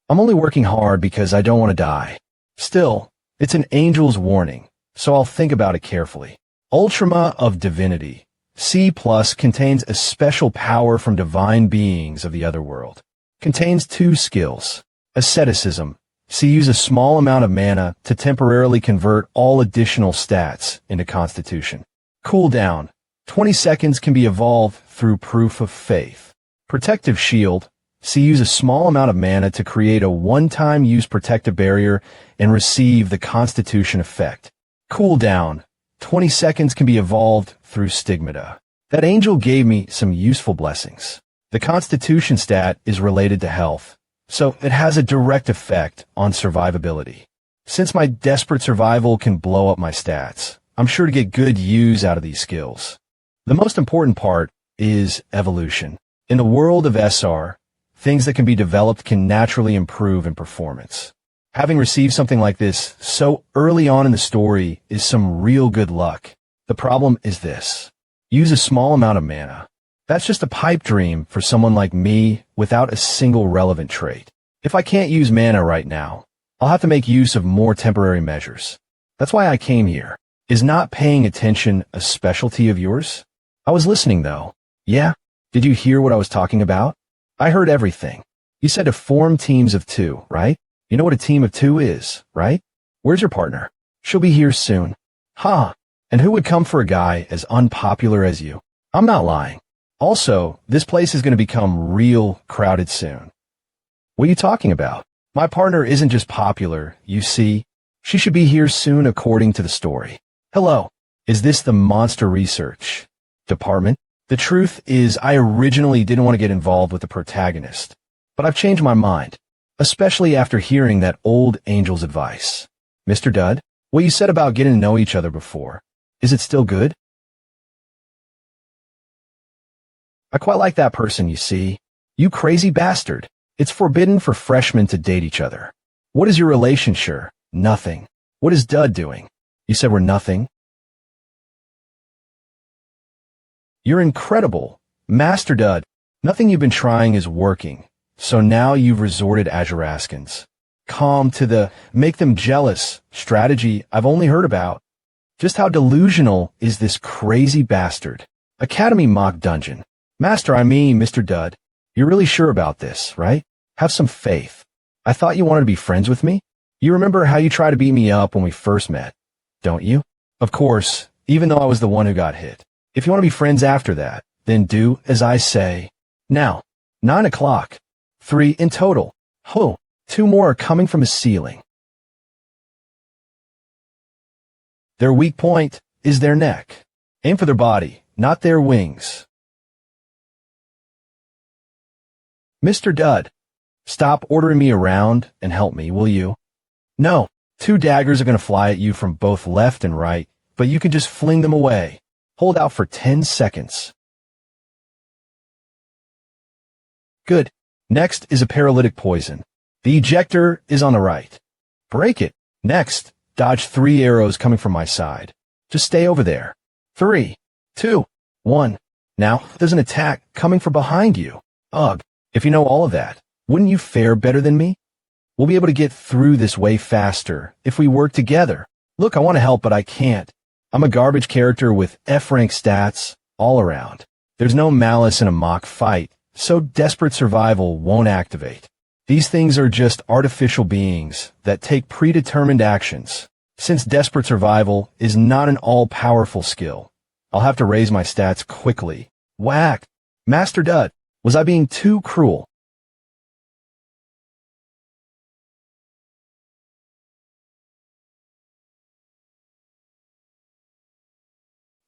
I'm only working hard because I don't want to die. Still, it's an angel's warning, so I'll think about it carefully. Ultrama of Divinity. C+ contains a special power from divine beings of the other world. Contains 2 skills. Asceticism. C use a small amount of mana to temporarily convert all additional stats into Constitution. Cooldown. 20 seconds can be evolved through Proof of Faith. Protective Shield. C use a small amount of mana to create a one-time use protective barrier and receive the Constitution effect. Cooldown. 20 seconds can be evolved through Stigmata. That angel gave me some useful blessings. The Constitution stat is related to health, so it has a direct effect on survivability. Since my desperate survival can blow up my stats, I'm sure to get good use out of these skills. The most important part is evolution. In the world of SR, things that can be developed can naturally improve in performance. Having received something like this so early on in the story is some real good luck. The problem is this. Use a small amount of mana. That's just a pipe dream for someone like me without a single relevant trait. If I can't use mana right now, I'll have to make use of more temporary measures. That's why I came here. Is not paying attention a specialty of yours? I was listening though. Yeah? Did you hear what I was talking about? I heard everything. You said to form teams of 2, right? You know what a team of 2 is, right? Where's your partner? She'll be here soon. Ha! And who would come for a guy as unpopular as you? I'm not lying. Also, this place is going to become real crowded soon. What are you talking about? My partner isn't just popular, you see. She should be here soon according to the story. Hello. Is this the Monster Research Department? The truth is I originally didn't want to get involved with the protagonist, but I've changed my mind. Especially after hearing that old angel's advice. Mr. Dud, what you said about getting to know each other before, is it still good? I quite like that person, you see. You crazy bastard. It's forbidden for freshmen to date each other. What is your relationship? Nothing. What is Dud doing? You said we're nothing? You're incredible. Master Dud, nothing you've been trying is working. So now you've resorted Azuraskans. calm to the make them jealous strategy I've only heard about. Just how delusional is this crazy bastard? Academy mock dungeon. Master, I mean, Mr. Dud, you're really sure about this, right? Have some faith. I thought you wanted to be friends with me. You remember how you tried to beat me up when we first met, don't you? Of course, even though I was the one who got hit. If you want to be friends after that, then do as I say. Now, 9 o'clock. 3 in total. Oh, 2 more are coming from his ceiling. Their weak point is their neck. Aim for their body, not their wings. Mr. Dud, stop ordering me around and help me, will you? No, 2 daggers are going to fly at you from both left and right, but you can just fling them away. Hold out for 10 seconds. Good. Next is a paralytic poison. The ejector is on the right. Break it. Next, dodge 3 arrows coming from my side. Just stay over there. 3, 2, 1. Now, there's an attack coming from behind you. Ugh, if you know all of that, wouldn't you fare better than me? We'll be able to get through this way faster if we work together. Look, I want to help, but I can't. I'm a garbage character with F-rank stats all around. There's no malice in a mock fight, so desperate survival won't activate. These things are just artificial beings that take predetermined actions. Since desperate survival is not an all-powerful skill, I'll have to raise my stats quickly. Whack! Master Dud, was I being too cruel?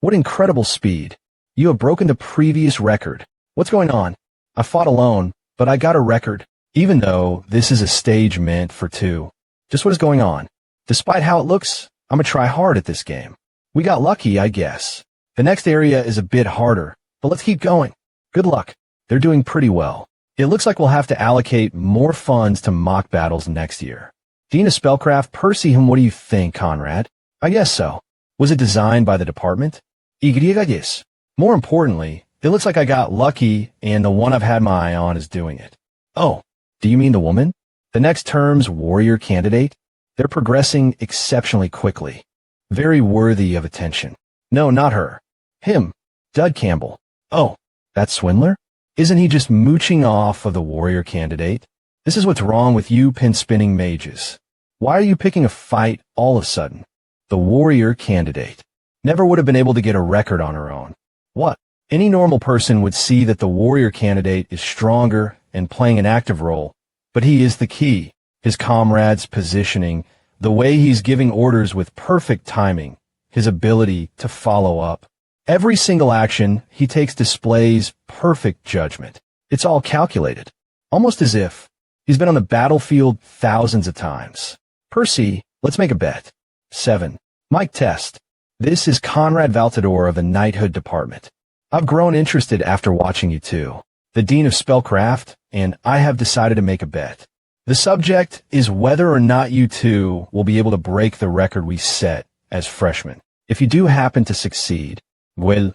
What incredible speed. You have broken the previous record. What's going on? I fought alone, but I got a record, even though this is a stage meant for 2. Just what is going on? Despite how it looks, I'm gonna try hard at this game. We got lucky, I guess. The next area is a bit harder, but let's keep going. Good luck. They're doing pretty well. It looks like we'll have to allocate more funds to mock battles next year. Dean of Spellcraft, Percy, what do you think, Conrad? I guess so. Was it designed by the department? Yes. More importantly, it looks like I got lucky and the one I've had my eye on is doing it. Oh, do you mean the woman? The next term's warrior candidate? They're progressing exceptionally quickly. Very worthy of attention. No, not her. Him. Dud Campbell. Oh, that swindler? Isn't he just mooching off of the warrior candidate? This is what's wrong with you pin-spinning mages. Why are you picking a fight all of a sudden? The warrior candidate never would have been able to get a record on her own. What? Any normal person would see that the warrior candidate is stronger and playing an active role, but he is the key. His comrades' positioning, the way he's giving orders with perfect timing, his ability to follow up. Every single action he takes displays perfect judgment. It's all calculated, almost as if he's been on the battlefield thousands of times. Percy, let's make a bet. 7. Mic test. This is Conrad Valtador of the Knighthood Department. I've grown interested after watching you two, the Dean of Spellcraft, and I have decided to make a bet. The subject is whether or not you two will be able to break the record we set as freshmen. If you do happen to succeed, well,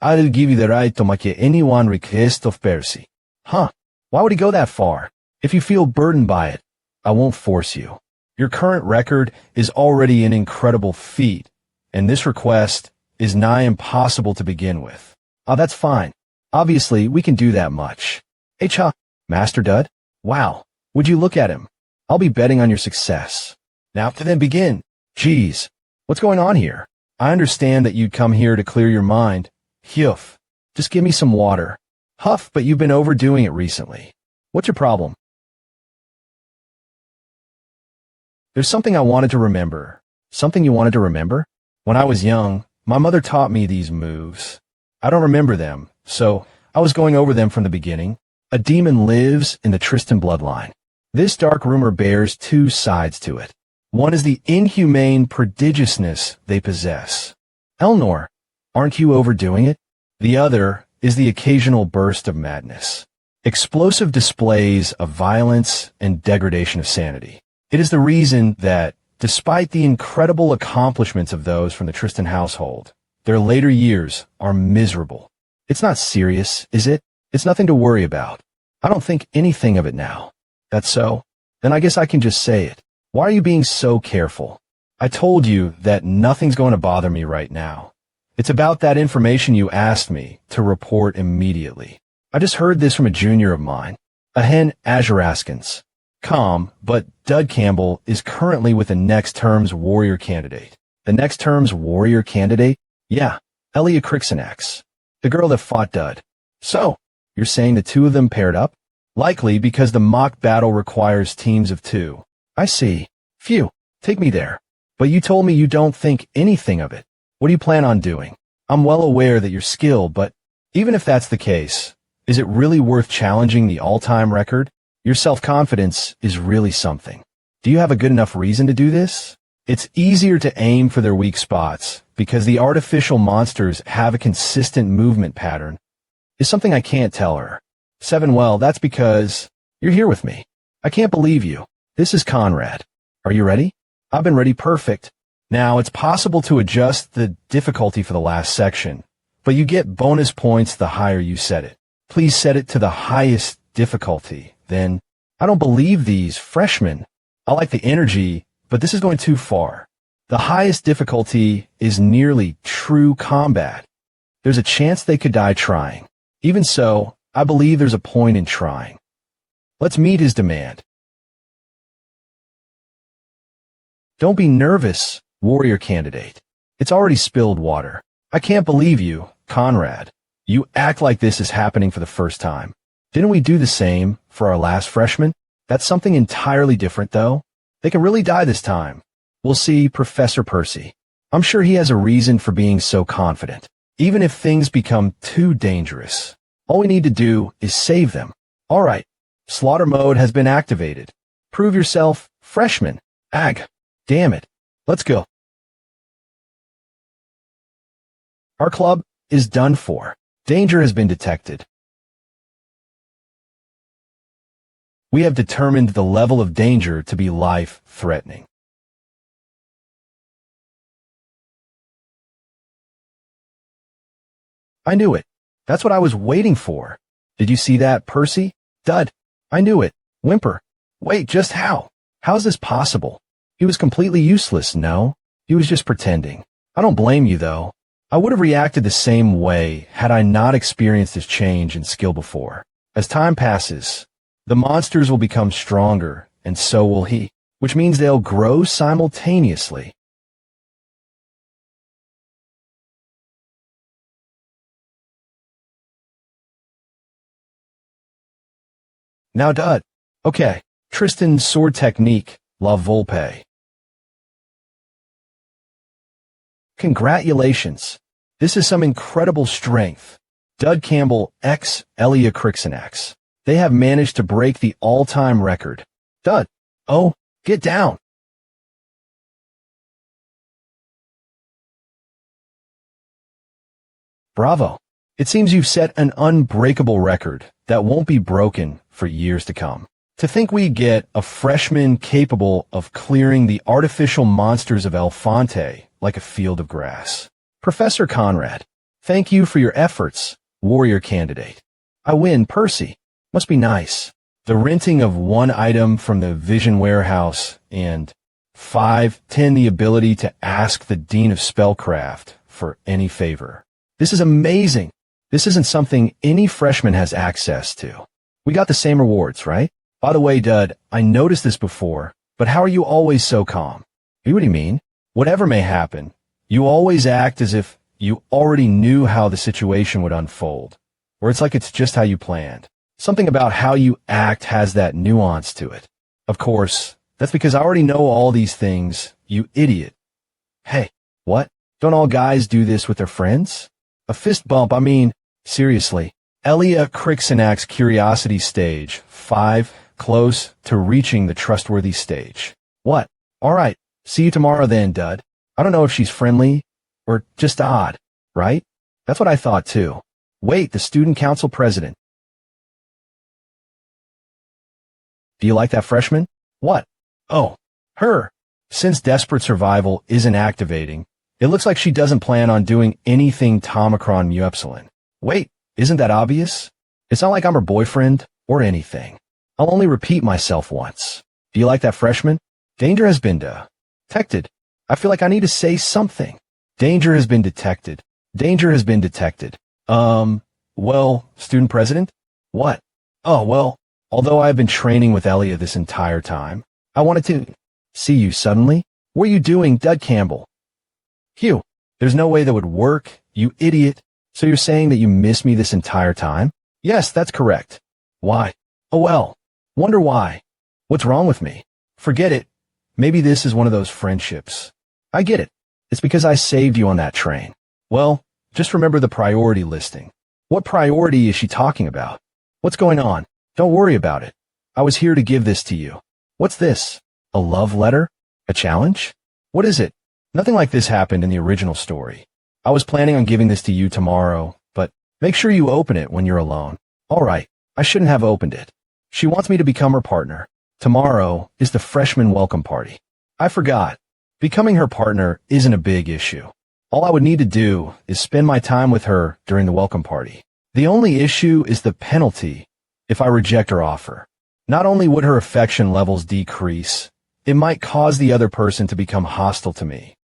I'll give you the right to make anyone request of Percy. Huh? Why would he go that far? If you feel burdened by it, I won't force you. Your current record is already an incredible feat, and this request is nigh impossible to begin with. Oh, that's fine. Obviously, we can do that much. H-huh, Master Dud? Wow, would you look at him? I'll be betting on your success. Now to then begin. Geez, what's going on here? I understand that you'd come here to clear your mind. Huff, just give me some water. Huff, but you've been overdoing it recently. What's your problem? There's something I wanted to remember. Something you wanted to remember? When I was young, my mother taught me these moves. I don't remember them, so I was going over them from the beginning. A demon lives in the Tristan bloodline. This dark rumor bears 2 sides to it. One is the inhumane prodigiousness they possess. Elnor, aren't you overdoing it? The other is the occasional burst of madness. Explosive displays of violence and degradation of sanity. It is the reason that, despite the incredible accomplishments of those from the Tristan household, their later years are miserable. It's not serious, is it? It's nothing to worry about. I don't think anything of it now. That's so? Then I guess I can just say it. Why are you being so careful? I told you that nothing's going to bother me right now. It's about that information you asked me to report immediately. I just heard this from a junior of mine, a hen Azuraskins. Calm, but Dud Campbell is currently with the next term's warrior candidate. The next term's warrior candidate? Yeah, Elia Crixinax, the girl that fought Dud. So, you're saying the two of them paired up? Likely because the mock battle requires teams of two. I see. Phew, take me there. But you told me you don't think anything of it. What do you plan on doing? I'm well aware that you're skilled, but even if that's the case, is it really worth challenging the all-time record? Your self-confidence is really something. Do you have a good enough reason to do this? It's easier to aim for their weak spots because the artificial monsters have a consistent movement pattern. Is something I can't tell her. 7, well, that's because you're here with me. I can't believe you. This is Conrad. Are you ready? I've been ready perfect. Now, it's possible to adjust the difficulty for the last section, but you get bonus points the higher you set it. Please set it to the highest difficulty. Then, I don't believe these freshmen. I like the energy, but this is going too far. The highest difficulty is nearly true combat. There's a chance they could die trying. Even so, I believe there's a point in trying. Let's meet his demand. Don't be nervous, warrior candidate. It's already spilled water. I can't believe you, Conrad. You act like this is happening for the first time. Didn't we do the same for our last freshman? That's something entirely different, though. They can really die this time. We'll see Professor Percy. I'm sure he has a reason for being so confident. Even if things become too dangerous, all we need to do is save them. All right. Slaughter mode has been activated. Prove yourself, freshman. Ag. Damn it. Let's go. Our club is done for. Danger has been detected. We have determined the level of danger to be life-threatening. I knew it. That's what I was waiting for. Did you see that, Percy? Dud. I knew it. Whimper. Wait, just how? How's this possible? He was completely useless, no? He was just pretending. I don't blame you, though. I would have reacted the same way had I not experienced this change in skill before. As time passes, the monsters will become stronger, and so will he, which means they'll grow simultaneously. Now, Dud. Okay. Tristan's sword technique, La Volpe. Congratulations. This is some incredible strength. Dud Campbell x Elia Crixinax. They have managed to break the all-time record. Dud. Oh, get down. Bravo. It seems you've set an unbreakable record that won't be broken for years to come. To think we get a freshman capable of clearing the artificial monsters of El Fonte like a field of grass. Professor Conrad, thank you for your efforts, warrior candidate. I win, Percy. Must be nice. The renting of one item from the Vision Warehouse and 5-10 the ability to ask the Dean of Spellcraft for any favor. This is amazing. This isn't something any freshman has access to. We got the same rewards, right? By the way, Dud, I noticed this before, but how are you always so calm? What do you mean? Whatever may happen, you always act as if you already knew how the situation would unfold, or it's like it's just how you planned. Something about how you act has that nuance to it. Of course, that's because I already know all these things, you idiot. Hey, what? Don't all guys do this with their friends? A fist bump, I mean, seriously. Elia Crixinax Curiosity Stage 5, close to reaching the trustworthy stage. What? All right, see you tomorrow then, Dud. I don't know if she's friendly or just odd, right? That's what I thought too. Wait, the student council president. Do you like that freshman? What? Oh, her. Since Desperate Survival isn't activating, it looks like she doesn't plan on doing anything Tomicron Mu Epsilon. Wait, isn't that obvious? It's not like I'm her boyfriend or anything. I'll only repeat myself once. Do you like that freshman? Danger has been detected. I feel like I need to say something. Danger has been detected. Danger has been detected. Well, student president? What? Oh, well, although I've been training with Elia this entire time, I wanted to see you suddenly. What are you doing, Dud Campbell? Hugh, there's no way that would work, you idiot. So you're saying that you missed me this entire time? Yes, that's correct. Why? Oh well. Wonder why. What's wrong with me? Forget it. Maybe this is one of those friendships. I get it. It's because I saved you on that train. Well, just remember the priority listing. What priority is she talking about? What's going on? Don't worry about it. I was here to give this to you. What's this? A love letter? A challenge? What is it? Nothing like this happened in the original story. I was planning on giving this to you tomorrow, but make sure you open it when you're alone. All right, I shouldn't have opened it. She wants me to become her partner. Tomorrow is the freshman welcome party. I forgot. Becoming her partner isn't a big issue. All I would need to do is spend my time with her during the welcome party. The only issue is the penalty if I reject her offer. Not only would her affection levels decrease, it might cause the other person to become hostile to me.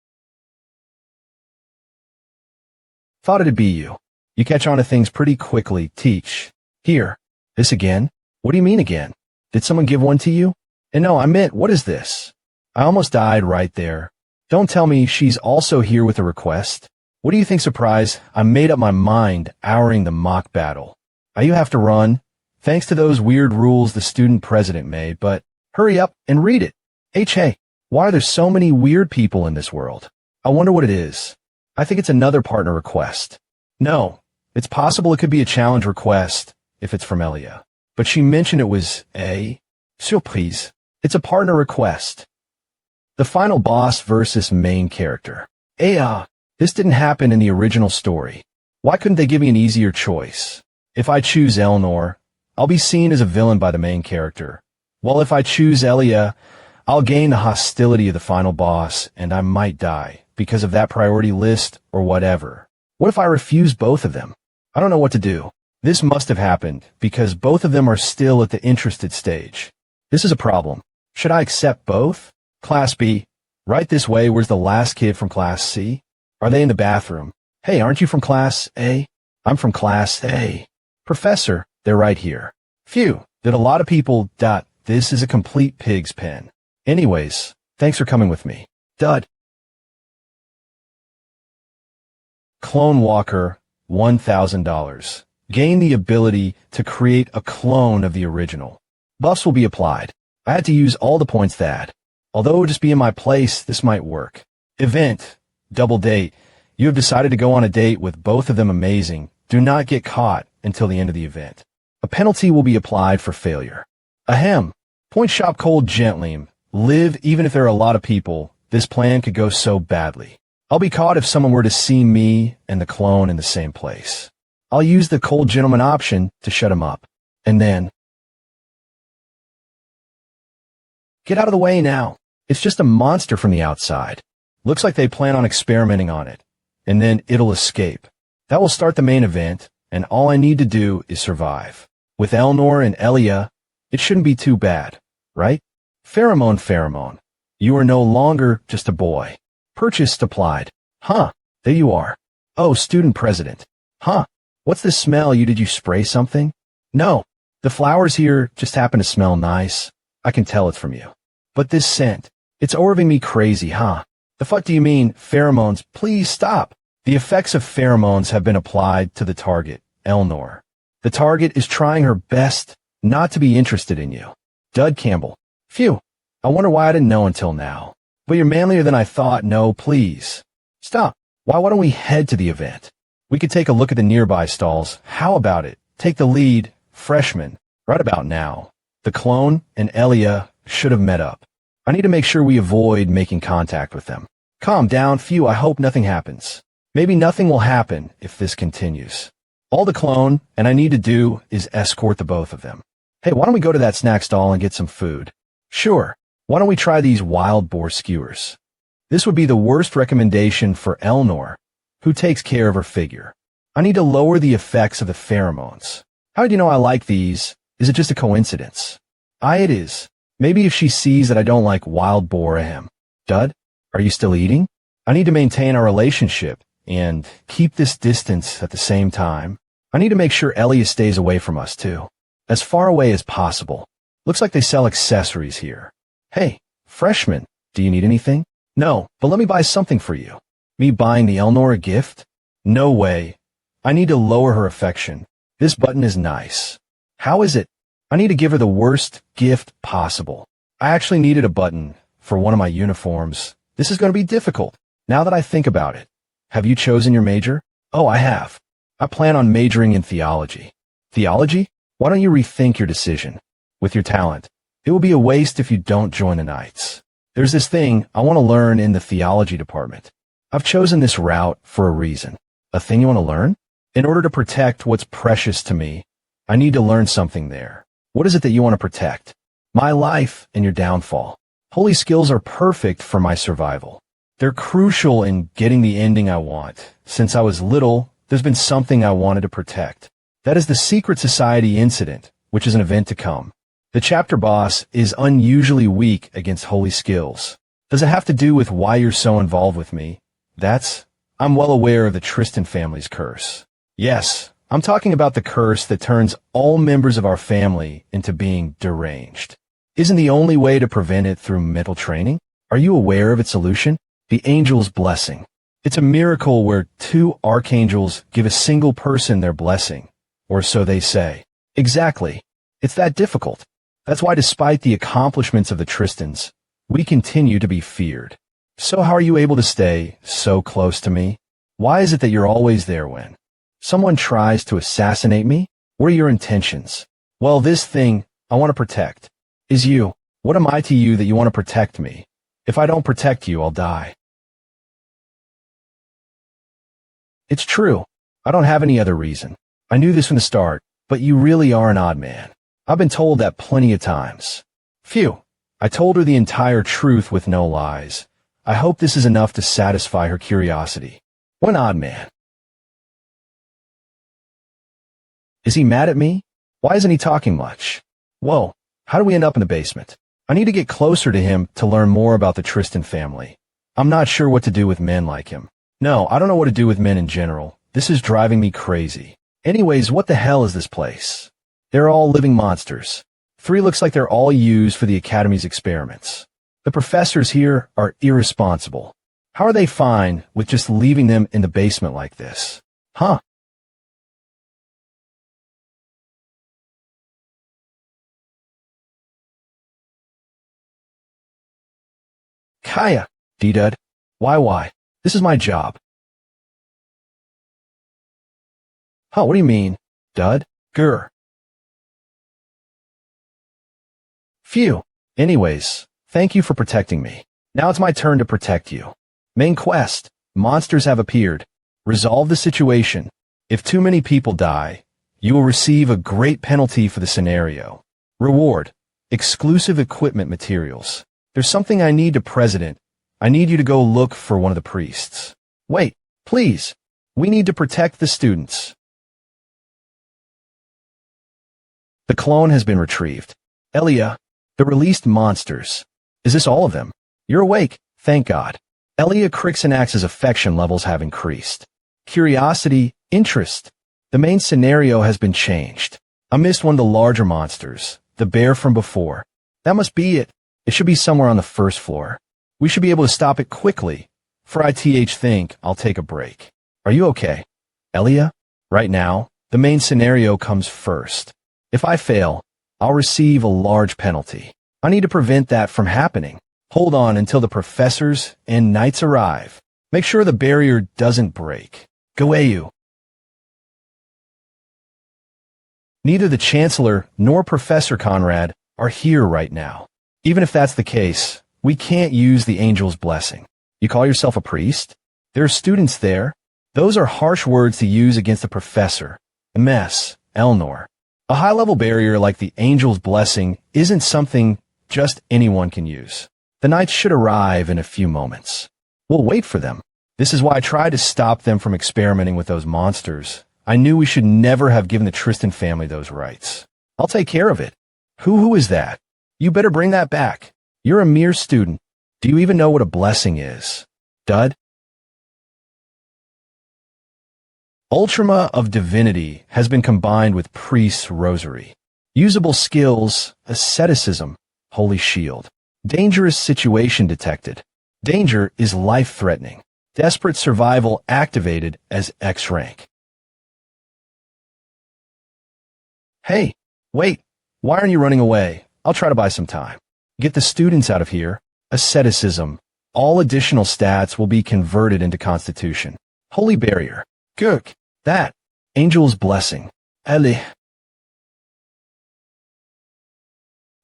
Thought it'd be you. You catch on to things pretty quickly, teach. Here. This again? What do you mean again? Did someone give one to you? And no, I meant, what is this? I almost died right there. Don't tell me she's also here with a request. What do you think, surprise? I made up my mind ouring the mock battle. You have to run, thanks to those weird rules the student president made, but hurry up and read it. Hey, why are there so many weird people in this world? I wonder what it is. I think it's another partner request. No, it's possible it could be a challenge request if it's from Elia. But she mentioned it was a surprise. It's a partner request. The final boss versus main character. This didn't happen in the original story. Why couldn't they give me an easier choice? If I choose Elnor, I'll be seen as a villain by the main character. While if I choose Elia, I'll gain the hostility of the final boss and I might die because of that priority list or whatever. What if I refuse both of them? I don't know what to do. This must have happened because both of them are still at the interested stage. This is a problem. Should I accept both? Class B. Right this way, where's the last kid from Class C? Are they in the bathroom? Hey, aren't you from Class A? I'm from Class A. Professor, they're right here. Phew, did a lot of people. This is a complete pig's pen. Anyways, thanks for coming with me. Dud. Clone Walker, $1,000. Gain the ability to create a clone of the original. Buffs will be applied. I had to use all the points that. Although it would just be in my place, this might work. Event. Double date. You have decided to go on a date with both of them amazing. Do not get caught until the end of the event. A penalty will be applied for failure. Ahem. Point shop cold gently. Live even if there are a lot of people. This plan could go so badly. I'll be caught if someone were to see me and the clone in the same place. I'll use the cold gentleman option to shut him up. And then... Get out of the way now. It's just a monster from the outside. Looks like they plan on experimenting on it. And then it'll escape. That will start the main event, and all I need to do is survive. With Elnor and Elia, it shouldn't be too bad, right? Pheromone. You are no longer just a boy. Purchase applied. Huh, there you are. Oh, student president. Huh, what's this smell? Did you spray something? No, the flowers here just happen to smell nice. I can tell it's from you. But this scent, it's orving me crazy, huh? The fuck do you mean, pheromones? Please stop. The effects of pheromones have been applied to the target, Elnor. The target is trying her best not to be interested in you. Dud Campbell. Phew, I wonder why I didn't know until now. But you're manlier than I thought. No, please. Stop. Why don't we head to the event? We could take a look at the nearby stalls. How about it? Take the lead, freshman, right about now. The clone and Elia should have met up. I need to make sure we avoid making contact with them. Calm down, Phew, I hope nothing happens. Maybe nothing will happen if this continues. All the clone and I need to do is escort the both of them. Hey, why don't we go to that snack stall and get some food? Sure. Why don't we try these wild boar skewers? This would be the worst recommendation for Elnor, who takes care of her figure. I need to lower the effects of the pheromones. How do you know I like these? Is it just a coincidence? It is. Maybe if she sees that I don't like wild boar ahem. Dud, are you still eating? I need to maintain our relationship and keep this distance at the same time. I need to make sure Elia stays away from us too. As far away as possible. Looks like they sell accessories here. Hey, freshman, do you need anything? No, but let me buy something for you. Me buying the Elnor a gift? No way. I need to lower her affection. This button is nice. How is it? I need to give her the worst gift possible. I actually needed a button for one of my uniforms. This is going to be difficult. Now that I think about it. Have you chosen your major? Oh, I have. I plan on majoring in theology. Theology? Why don't you rethink your decision? With your talent, it will be a waste if you don't join the Knights. There's this thing I want to learn in the theology department. I've chosen this route for a reason. A thing you want to learn? In order to protect what's precious to me, I need to learn something there. What is it that you want to protect? My life and your downfall. Holy skills are perfect for my survival. They're crucial in getting the ending I want. Since I was little, there's been something I wanted to protect. That is the Secret Society incident, which is an event to come. The chapter boss is unusually weak against holy skills. Does it have to do with why you're so involved with me? I'm well aware of the Tristan family's curse. Yes, I'm talking about the curse that turns all members of our family into being deranged. Isn't the only way to prevent it through mental training? Are you aware of its solution? The angel's blessing. It's a miracle where two archangels give a single person their blessing, or so they say. Exactly. It's that difficult. That's why despite the accomplishments of the Tristans, we continue to be feared. So how are you able to stay so close to me? Why is it that you're always there when someone tries to assassinate me? What are your intentions? Well, this thing I want to protect is you. What am I to you that you want to protect me? If I don't protect you, I'll die. It's true. I don't have any other reason. I knew this from the start, but you really are an odd man. I've been told that plenty of times. Phew. I told her the entire truth with no lies. I hope this is enough to satisfy her curiosity. What an odd man. Is he mad at me? Why isn't he talking much? Whoa, how do we end up in the basement? I need to get closer to him to learn more about the Tristan family. I'm not sure what to do with men like him. No, I don't know what to do with men in general. This is driving me crazy. Anyways, what the hell is this place? They're all living monsters. 3 looks like they're all used for the Academy's experiments. The professors here are irresponsible. How are they fine with just leaving them in the basement like this? Huh? Kaya, D-Dud. Why? This is my job. Huh, what do you mean? Dud? Grr. Phew. Anyways, thank you for protecting me. Now it's my turn to protect you. Main quest. Monsters have appeared. Resolve the situation. If too many people die, you will receive a great penalty for the scenario. Reward. Exclusive equipment materials. There's something I need to President. I need you to go look for one of the priests. Wait, please. We need to protect the students. The clone has been retrieved. Elia, the released monsters. Is this all of them? You're awake, thank God. Elia Crixanax's affection levels have increased. Curiosity, interest. The main scenario has been changed. I missed one of the larger monsters, the bear from before. That must be it. It should be somewhere on the first floor. We should be able to stop it quickly. For I think I'll take a break. Are you okay? Elia? Right now, the main scenario comes first. If I fail, I'll receive a large penalty. I need to prevent that from happening. Hold on until the professors and knights arrive. Make sure the barrier doesn't break. Goeyu. Neither the Chancellor nor Professor Conrad are here right now. Even if that's the case, we can't use the angel's blessing. You call yourself a priest? There are students there. Those are harsh words to use against the professor. Mess, Elnor. A high-level barrier like the angel's blessing isn't something just anyone can use. The knights should arrive in a few moments. We'll wait for them. This is why I tried to stop them from experimenting with those monsters. I knew we should never have given the Tristan family those rights. I'll take care of it. Who is that? You better bring that back. You're a mere student. Do you even know what a blessing is? Dud? Ultima of Divinity has been combined with Priest's Rosary. Usable skills, asceticism, Holy Shield. Dangerous situation detected. Danger is life-threatening. Desperate survival activated as X rank. Hey, wait, why aren't you running away? I'll try to buy some time. Get the students out of here. Asceticism. All additional stats will be converted into Constitution. Holy Barrier. Good. That. Angel's Blessing. Eli.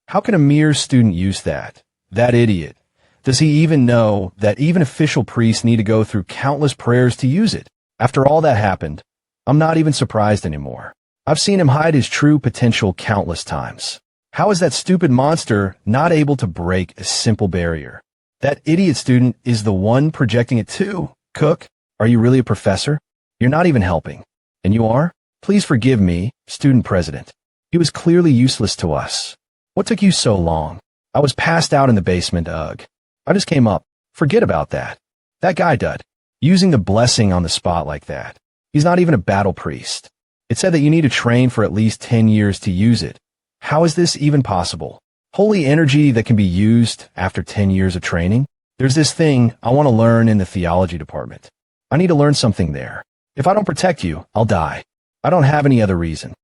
How can a mere student use that? That idiot. Does he even know that even official priests need to go through countless prayers to use it? After all that happened, I'm not even surprised anymore. I've seen him hide his true potential countless times. How is that stupid monster not able to break a simple barrier? That idiot student is the one projecting it too. Cook, are you really a professor? You're not even helping. And you are? Please forgive me, student president. He was clearly useless to us. What took you so long? I was passed out in the basement, ugh. I just came up. Forget about that. That guy dud. Using the blessing on the spot like that. He's not even a battle priest. It said that you need to train for at least 10 years to use it. How is this even possible? Holy energy that can be used after 10 years of training? There's this thing I want to learn in the theology department. I need to learn something there. If I don't protect you, I'll die. I don't have any other reason.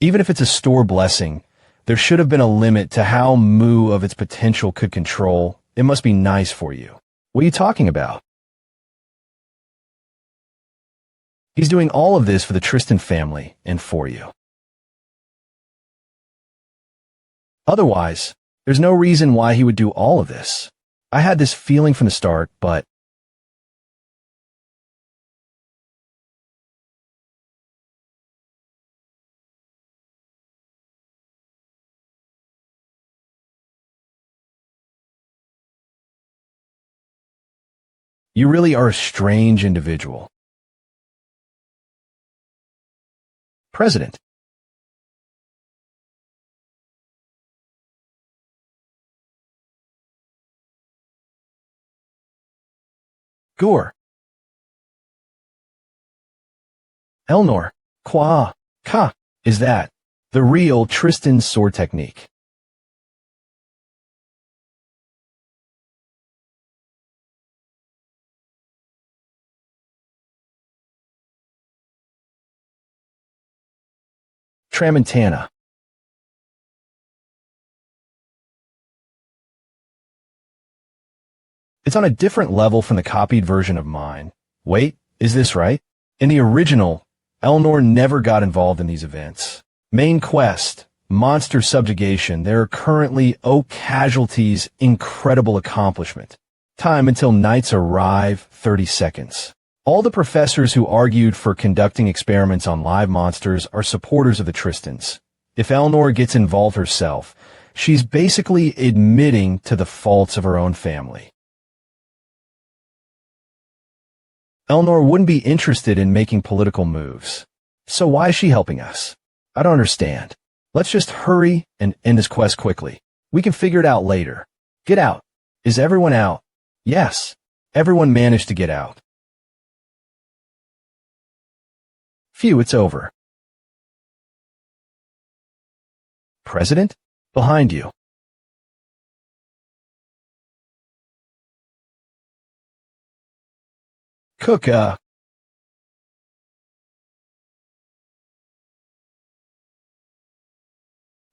Even if it's a store blessing, there should have been a limit to how Mu of its potential could control. It must be nice for you. What are you talking about? He's doing all of this for the Tristan family and for you. Otherwise, there's no reason why he would do all of this. I had this feeling from the start, but you really are a strange individual. President. Gore. Elnor. Qua. Ka. Is that the real Tristan sword technique? Tramontana. It's on a different level from the copied version of mine. Wait, is this right? In the original, Elnor never got involved in these events. Main quest, monster subjugation, there are currently casualties, incredible accomplishment. Time until knights arrive, 30 seconds. All the professors who argued for conducting experiments on live monsters are supporters of the Tristans. If Elnor gets involved herself, she's basically admitting to the faults of her own family. Elnor wouldn't be interested in making political moves. So why is she helping us? I don't understand. Let's just hurry and end this quest quickly. We can figure it out later. Get out. Is everyone out? Yes. Everyone managed to get out. Phew, it's over. President? Behind you. Cook,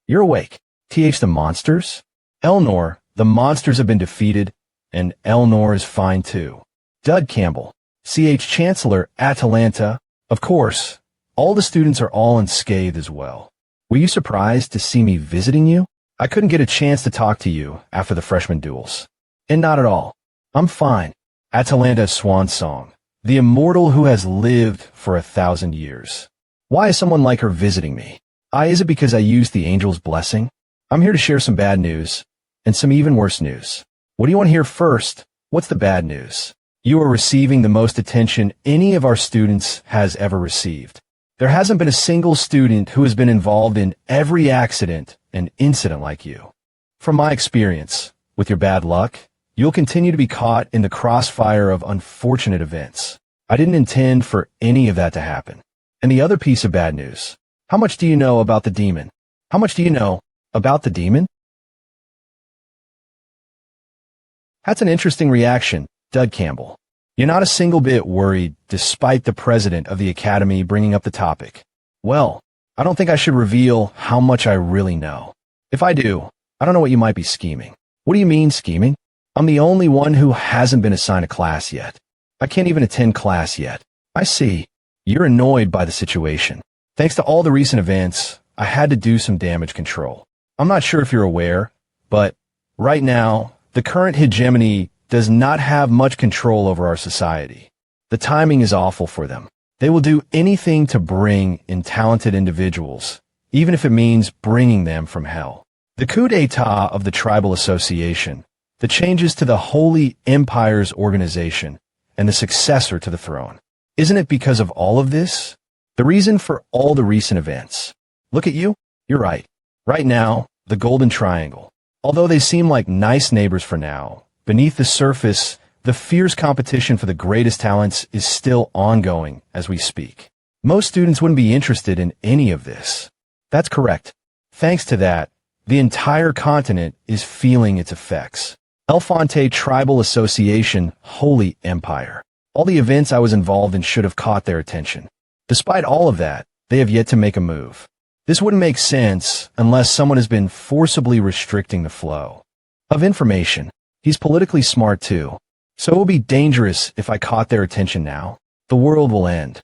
You're awake. TH the monsters? Elnor, the monsters have been defeated, and Elnor is fine too. Dud Campbell. CH Chancellor, Atalanta. Of course, all the students are all unscathed as well. Were you surprised to see me visiting you? I couldn't get a chance to talk to you after the freshman duels. And not at all. I'm fine. Atalanta's swan song. The immortal who has lived for 1,000 years. Why is someone like her visiting me? Is it because I used the angel's blessing? I'm here to share some bad news, and some even worse news. What do you want to hear first? What's the bad news? You are receiving the most attention any of our students has ever received. There hasn't been a single student who has been involved in every accident and incident like you. From my experience, with your bad luck, you'll continue to be caught in the crossfire of unfortunate events. I didn't intend for any of that to happen. And the other piece of bad news, how much do you know about the demon? How much do you know about the demon? That's an interesting reaction, Dud Campbell. You're not a single bit worried, despite the president of the academy bringing up the topic. Well, I don't think I should reveal how much I really know. If I do, I don't know what you might be scheming. What do you mean, scheming? I'm the only one who hasn't been assigned a class yet. I can't even attend class yet. I see. You're annoyed by the situation. Thanks to all the recent events, I had to do some damage control. I'm not sure if you're aware, but right now, the current hegemony does not have much control over our society. The timing is awful for them. They will do anything to bring in talented individuals, even if it means bringing them from hell. The coup d'etat of the Tribal Association, the changes to the Holy Empire's organization, and the successor to the throne. Isn't it because of all of this? The reason for all the recent events. Look at you. You're right. Right now, the Golden Triangle. Although they seem like nice neighbors for now, beneath the surface, the fierce competition for the greatest talents is still ongoing as we speak. Most students wouldn't be interested in any of this. That's correct. Thanks to that, the entire continent is feeling its effects. Elfonte Tribal Association, Holy Empire. All the events I was involved in should have caught their attention. Despite all of that, they have yet to make a move. This wouldn't make sense unless someone has been forcibly restricting the flow of information. He's politically smart too, so it will be dangerous if I caught their attention now. The world will end.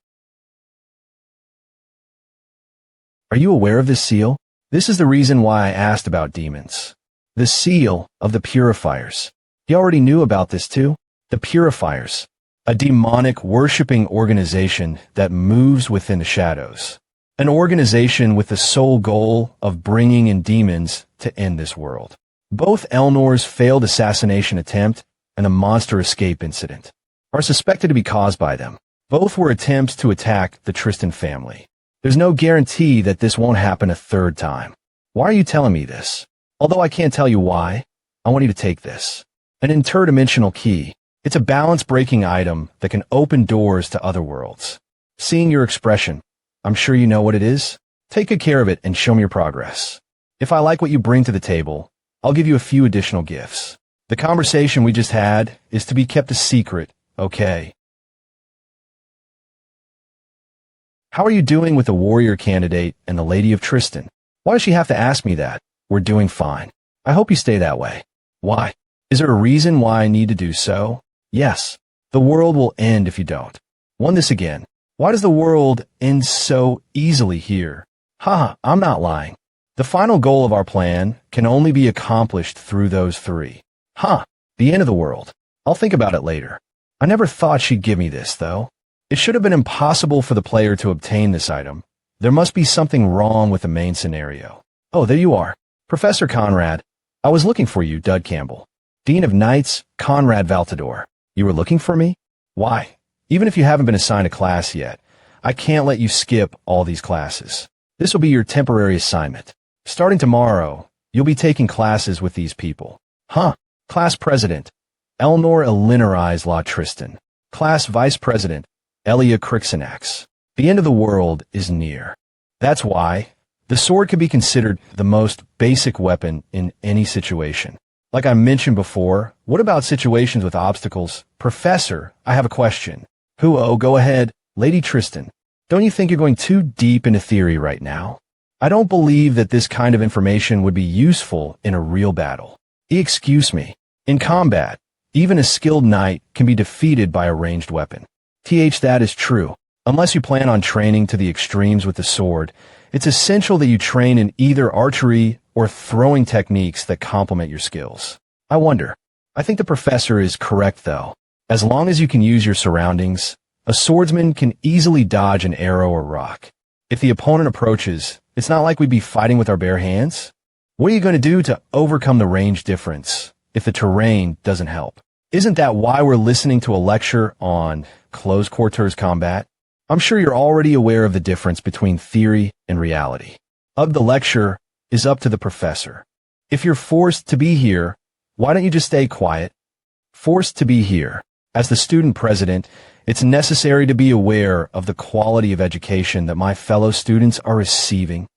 Are you aware of this seal? This is the reason why I asked about demons. The seal of the Purifiers. You already knew about this too? The Purifiers. A demonic worshipping organization that moves within the shadows. An organization with the sole goal of bringing in demons to end this world. Both Elnor's failed assassination attempt and the monster escape incident are suspected to be caused by them. Both were attempts to attack the Tristan family. There's no guarantee that this won't happen a third time. Why are you telling me this? Although I can't tell you why, I want you to take this. An interdimensional key. It's a balance-breaking item that can open doors to other worlds. Seeing your expression, I'm sure you know what it is. Take good care of it and show me your progress. If I like what you bring to the table, I'll give you a few additional gifts. The conversation we just had is to be kept a secret, okay? How are you doing with the warrior candidate and the Lady of Tristan? Why does she have to ask me that? We're doing fine. I hope you stay that way. Why? Is there a reason why I need to do so? Yes. The world will end if you don't. Won this again. Why does the world end so easily here? Haha, I'm not lying. The final goal of our plan can only be accomplished through those three. The end of the world. I'll think about it later. I never thought she'd give me this, though. It should have been impossible for the player to obtain this item. There must be something wrong with the main scenario. Oh, there you are. Professor Conrad. I was looking for you, Dud Campbell. Dean of Knights, Conrad Valtador. You were looking for me? Why? Even if you haven't been assigned a class yet, I can't let you skip all these classes. This will be your temporary assignment. Starting tomorrow, you'll be taking classes with these people. Class President, Elnor Elinorize La Tristan. Class Vice President, Elia Crixinax. The end of the world is near. That's why the sword can be considered the most basic weapon in any situation. Like I mentioned before, what about situations with obstacles? Professor, I have a question. Go ahead. Lady Tristan, don't you think you're going too deep into theory right now? I don't believe that this kind of information would be useful in a real battle. Excuse me. In combat, even a skilled knight can be defeated by a ranged weapon. That is true. Unless you plan on training to the extremes with the sword, it's essential that you train in either archery or throwing techniques that complement your skills. I wonder. I think the professor is correct, though. As long as you can use your surroundings, a swordsman can easily dodge an arrow or rock. If the opponent approaches, it's not like we'd be fighting with our bare hands. What are you going to do to overcome the range difference if the terrain doesn't help? Isn't that why we're listening to a lecture on close quarters combat? I'm sure you're already aware of the difference between theory and reality. Of the lecture is up to the professor. If you're forced to be here, why don't you just stay quiet? Forced to be here. As the student president, it's necessary to be aware of the quality of education that my fellow students are receiving.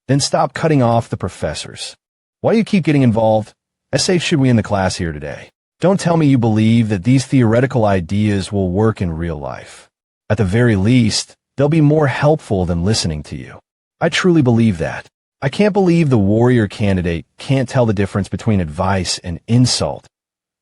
Then stop cutting off the professors. Why do you keep getting involved? As safe should we in the class here today? Don't tell me you believe that these theoretical ideas will work in real life. At the very least, they'll be more helpful than listening to you. I truly believe that. I can't believe the warrior candidate can't tell the difference between advice and insult.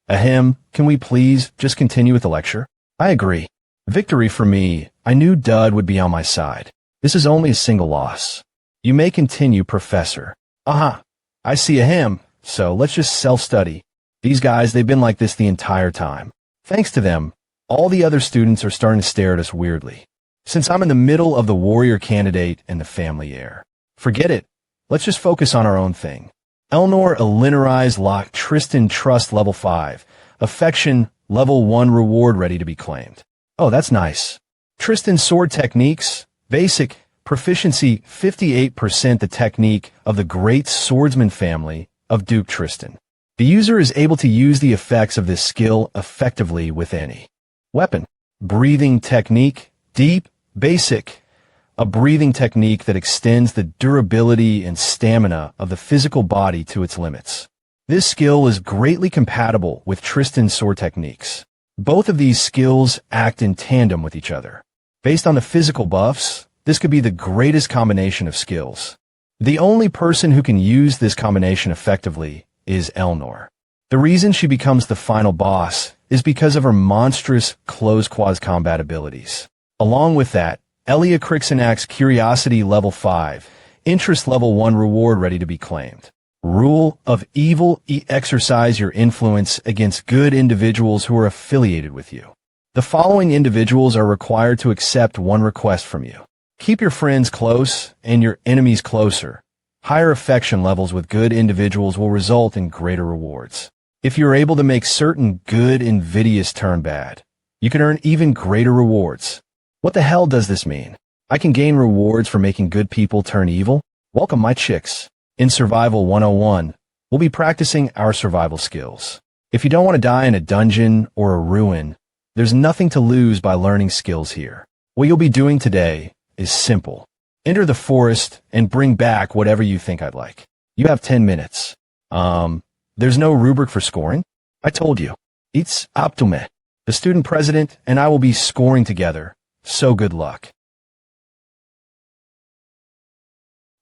Ahem, can we please just continue with the lecture? I agree. Victory for me. I knew Dud would be on my side. This is only a single loss. You may continue, Professor. Aha, I see a him, so let's just self-study. These guys, they've been like this the entire time. Thanks to them, all the other students are starting to stare at us weirdly. Since I'm in the middle of the warrior candidate and the family heir. Forget it. Let's just focus on our own thing. Elnor Elinorize Lock Tristan Trust Level 5. Affection Level 1 Reward ready to be claimed. Oh, that's nice. Tristan Sword Techniques. Basic. Proficiency 58% the technique of the great swordsman family of Duke Tristan. The user is able to use the effects of this skill effectively with any weapon. Breathing technique. Deep. Basic. A breathing technique that extends the durability and stamina of the physical body to its limits. This skill is greatly compatible with Tristan's sword techniques. Both of these skills act in tandem with each other. Based on the physical buffs, this could be the greatest combination of skills. The only person who can use this combination effectively is Elnor. The reason she becomes the final boss is because of her monstrous close quads combat abilities. Along with that, Elia Crixenak's Curiosity Level 5, Interest Level 1 Reward ready to be claimed. Rule of Evil. Exercise your influence against good individuals who are affiliated with you. The following individuals are required to accept one request from you. Keep your friends close and your enemies closer. Higher affection levels with good individuals will result in greater rewards. If you are able to make certain good invidious turn bad, you can earn even greater rewards. What the hell does this mean? I can gain rewards for making good people turn evil? Welcome, my chicks. In Survival 101, we'll be practicing our survival skills. If you don't want to die in a dungeon or a ruin, there's nothing to lose by learning skills here. What you'll be doing today is simple. Enter the forest and bring back whatever you think I'd like. You have 10 minutes. There's no rubric for scoring? I told you. It's up to me. The student president and I will be scoring together. So good luck.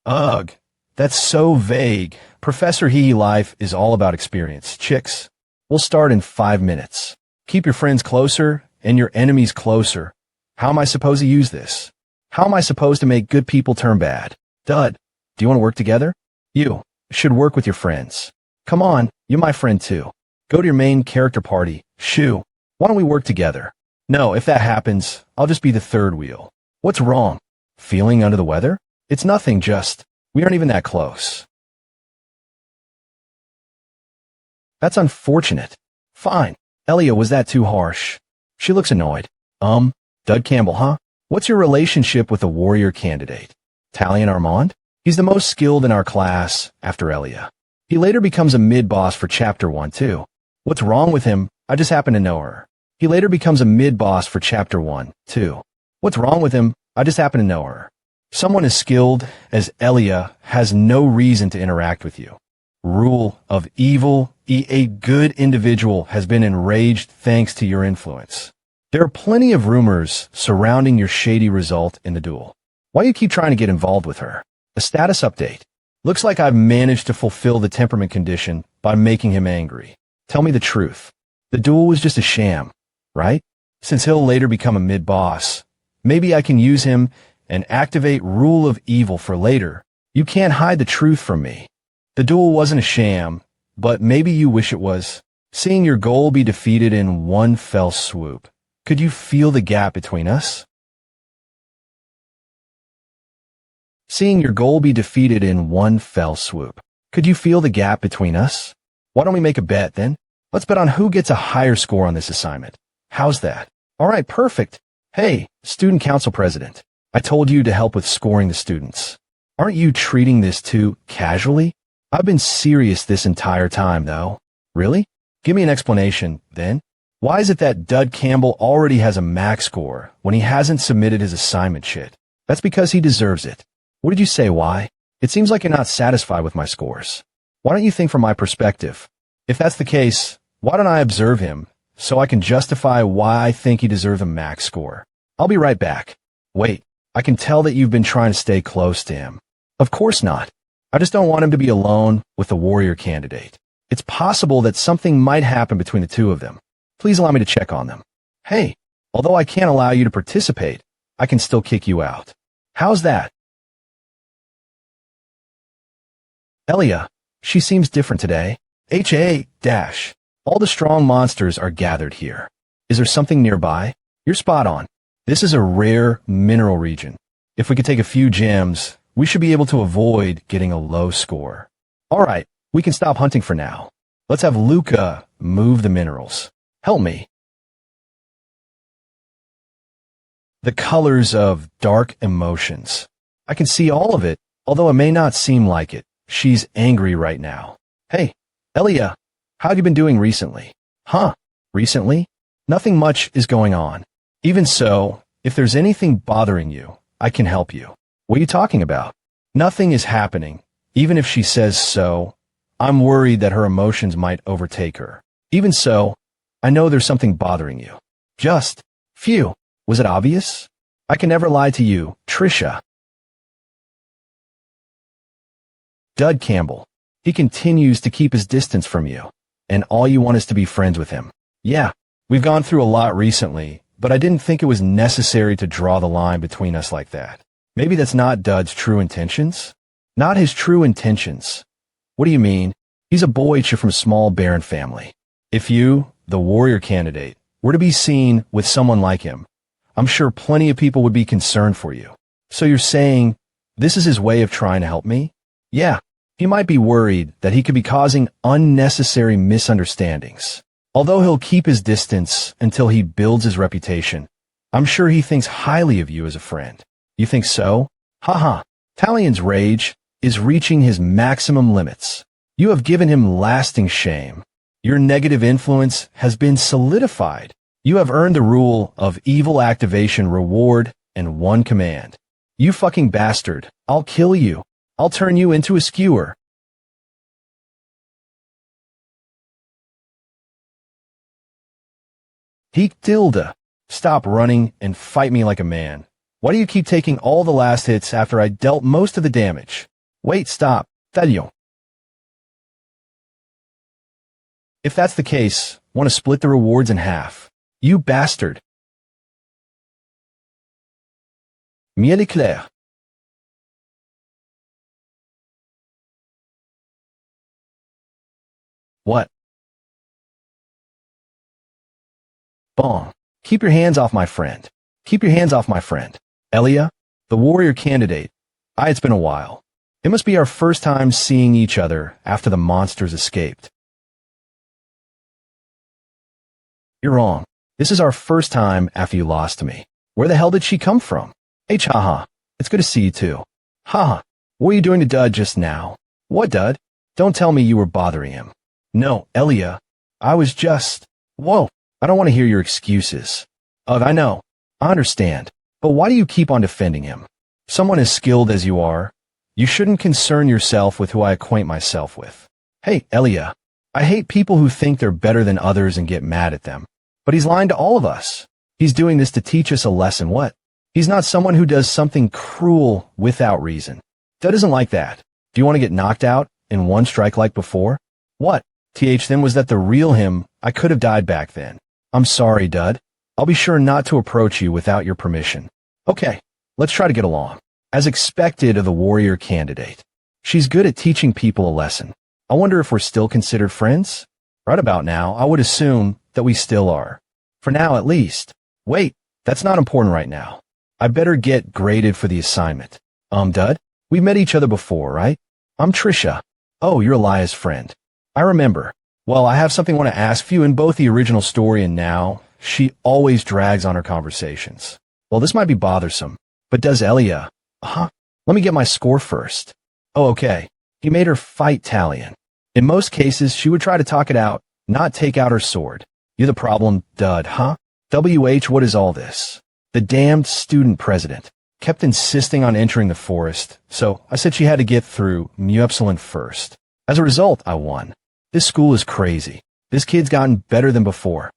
Ugh, that's so vague. Professor Hee Life is all about experience. Chicks, we'll start in 5 minutes. Keep your friends closer and your enemies closer. How am I supposed to use this? How am I supposed to make good people turn bad? Dud, do you want to work together? You should work with your friends. Come on, you're my friend too. Go to your main character party. Shoo, why don't we work together? No, if that happens, I'll just be the third wheel. What's wrong? Feeling under the weather? It's nothing, just, we aren't even that close. That's unfortunate. Fine. Elia, was that too harsh? She looks annoyed. Dud Campbell, huh? What's your relationship with the warrior candidate? Talion Armand? He's the most skilled in our class, after Elia. He later becomes a mid-boss for Chapter 1, too. What's wrong with him? I just happen to know her. He later becomes a mid-boss for Chapter 1, too. What's wrong with him? I just happen to know her. Someone as skilled as Elia has no reason to interact with you. Rule of Evil. A good individual has been enraged thanks to your influence. There are plenty of rumors surrounding your shady result in the duel. Why do you keep trying to get involved with her? A status update. Looks like I've managed to fulfill the temperament condition by making him angry. Tell me the truth. The duel was just a sham, right? Since he'll later become a mid-boss, maybe I can use him and activate Rule of Evil for later. You can't hide the truth from me. The duel wasn't a sham, but maybe you wish it was. Seeing your goal be defeated in one fell swoop. Could you feel the gap between us? Seeing your goal be defeated in one fell swoop. Could you feel the gap between us? Why don't we make a bet then? Let's bet on who gets a higher score on this assignment. How's that? All right, perfect. Hey, student council president. I told you to help with scoring the students. Aren't you treating this too casually? I've been serious this entire time, though. Really? Give me an explanation, then. Why is it that Dud Campbell already has a max score when he hasn't submitted his assignment shit? That's because he deserves it. What did you say, why? It seems like you're not satisfied with my scores. Why don't you think from my perspective? If that's the case, why don't I observe him so I can justify why I think he deserves a max score? I'll be right back. Wait, I can tell that you've been trying to stay close to him. Of course not. I just don't want him to be alone with the warrior candidate. It's possible that something might happen between the two of them. Please allow me to check on them. Hey, although I can't allow you to participate, I can still kick you out. How's that? Elia, she seems different today. HA-. All the strong monsters are gathered here. Is there something nearby? You're spot on. This is a rare mineral region. If we could take a few gems, we should be able to avoid getting a low score. All right, we can stop hunting for now. Let's have Luca move the minerals. Help me. The colors of dark emotions. I can see all of it, although it may not seem like it. She's angry right now. Hey, Elia, how have you been doing recently? Huh, recently? Nothing much is going on. Even so, if there's anything bothering you, I can help you. What are you talking about? Nothing is happening. Even if she says so, I'm worried that her emotions might overtake her. Even so, I know there's something bothering you. Just, phew, was it obvious? I can never lie to you, Trisha. Dud Campbell. He continues to keep his distance from you, and all you want is to be friends with him. Yeah, we've gone through a lot recently, but I didn't think it was necessary to draw the line between us like that. Maybe that's not Dud's true intentions? Not his true intentions. What do you mean? He's a boy from a small barren family. If you, the warrior candidate, were to be seen with someone like him, I'm sure plenty of people would be concerned for you. So you're saying, this is his way of trying to help me? Yeah, he might be worried that he could be causing unnecessary misunderstandings. Although he'll keep his distance until he builds his reputation, I'm sure he thinks highly of you as a friend. You think so? Haha. Talion's rage is reaching his maximum limits. You have given him lasting shame. Your negative influence has been solidified. You have earned the rule of evil activation reward and one command. You fucking bastard. I'll kill you. I'll turn you into a skewer. Heek Dilda. Stop running and fight me like a man. Why do you keep taking all the last hits after I dealt most of the damage? Wait, stop. Thalio. If that's the case, want to split the rewards in half. You bastard. Miel et clair. What? Bon. Keep your hands off my friend. Keep your hands off my friend. Elia, the warrior candidate. It's been a while. It must be our first time seeing each other after the monsters escaped. You're wrong. This is our first time after you lost to me. Where the hell did she come from? Hey, haha. It's good to see you too. Haha. What were you doing to Dud just now? What, Dud? Don't tell me you were bothering him. No, Elia. I was just... Whoa. I don't want to hear your excuses. Ugh, I know. I understand. But why do you keep on defending him? Someone as skilled as you are, you shouldn't concern yourself with who I acquaint myself with. Hey, Elia. I hate people who think they're better than others and get mad at them. But he's lying to all of us. He's doing this to teach us a lesson. What? He's not someone who does something cruel without reason. Dud isn't like that. Do you want to get knocked out in one strike like before? What? Then was that the real him? I could have died back then. I'm sorry, Dud. I'll be sure not to approach you without your permission. Okay, let's try to get along. As expected of the warrior candidate. She's good at teaching people a lesson. I wonder if we're still considered friends? Right about now, I would assume that we still are. For now, at least. Wait, that's not important right now. I better get graded for the assignment. Dud, we met each other before, right? I'm Trisha. Oh, you're Elia's friend. I remember. Well, I have something I want to ask you in both the original story and now. She always drags on her conversations. Well, this might be bothersome, but does Elia? Let me get my score first. Oh, okay. He made her fight Talion. In most cases, she would try to talk it out, not take out her sword. You're the problem, dud, huh? What is all this? The damned student president kept insisting on entering the forest, so I said she had to get through Mu Epsilon first. As a result, I won. This school is crazy. This kid's gotten better than before.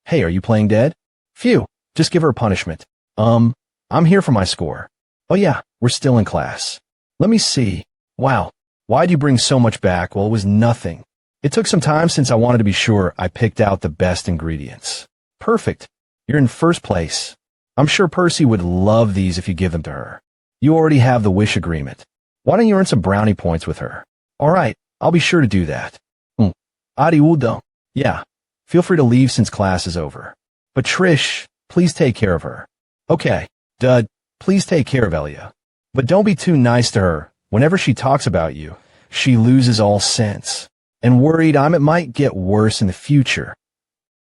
Hey, are you playing dead? Phew, just give her a punishment. I'm here for my score. Oh yeah, we're still in class. Let me see. Wow, why'd you bring so much back? Well, it was nothing. It took some time since I wanted to be sure I picked out the best ingredients. Perfect. You're in first place. I'm sure Percy would love these if you give them to her. You already have the wish agreement. Why don't you earn some brownie points with her? All right, I'll be sure to do that. Ariudo. Yeah, feel free to leave since class is over. But Trish, please take care of her. Okay, Dud, please take care of Elia. But don't be too nice to her. Whenever she talks about you, she loses all sense. And worried it might get worse in the future.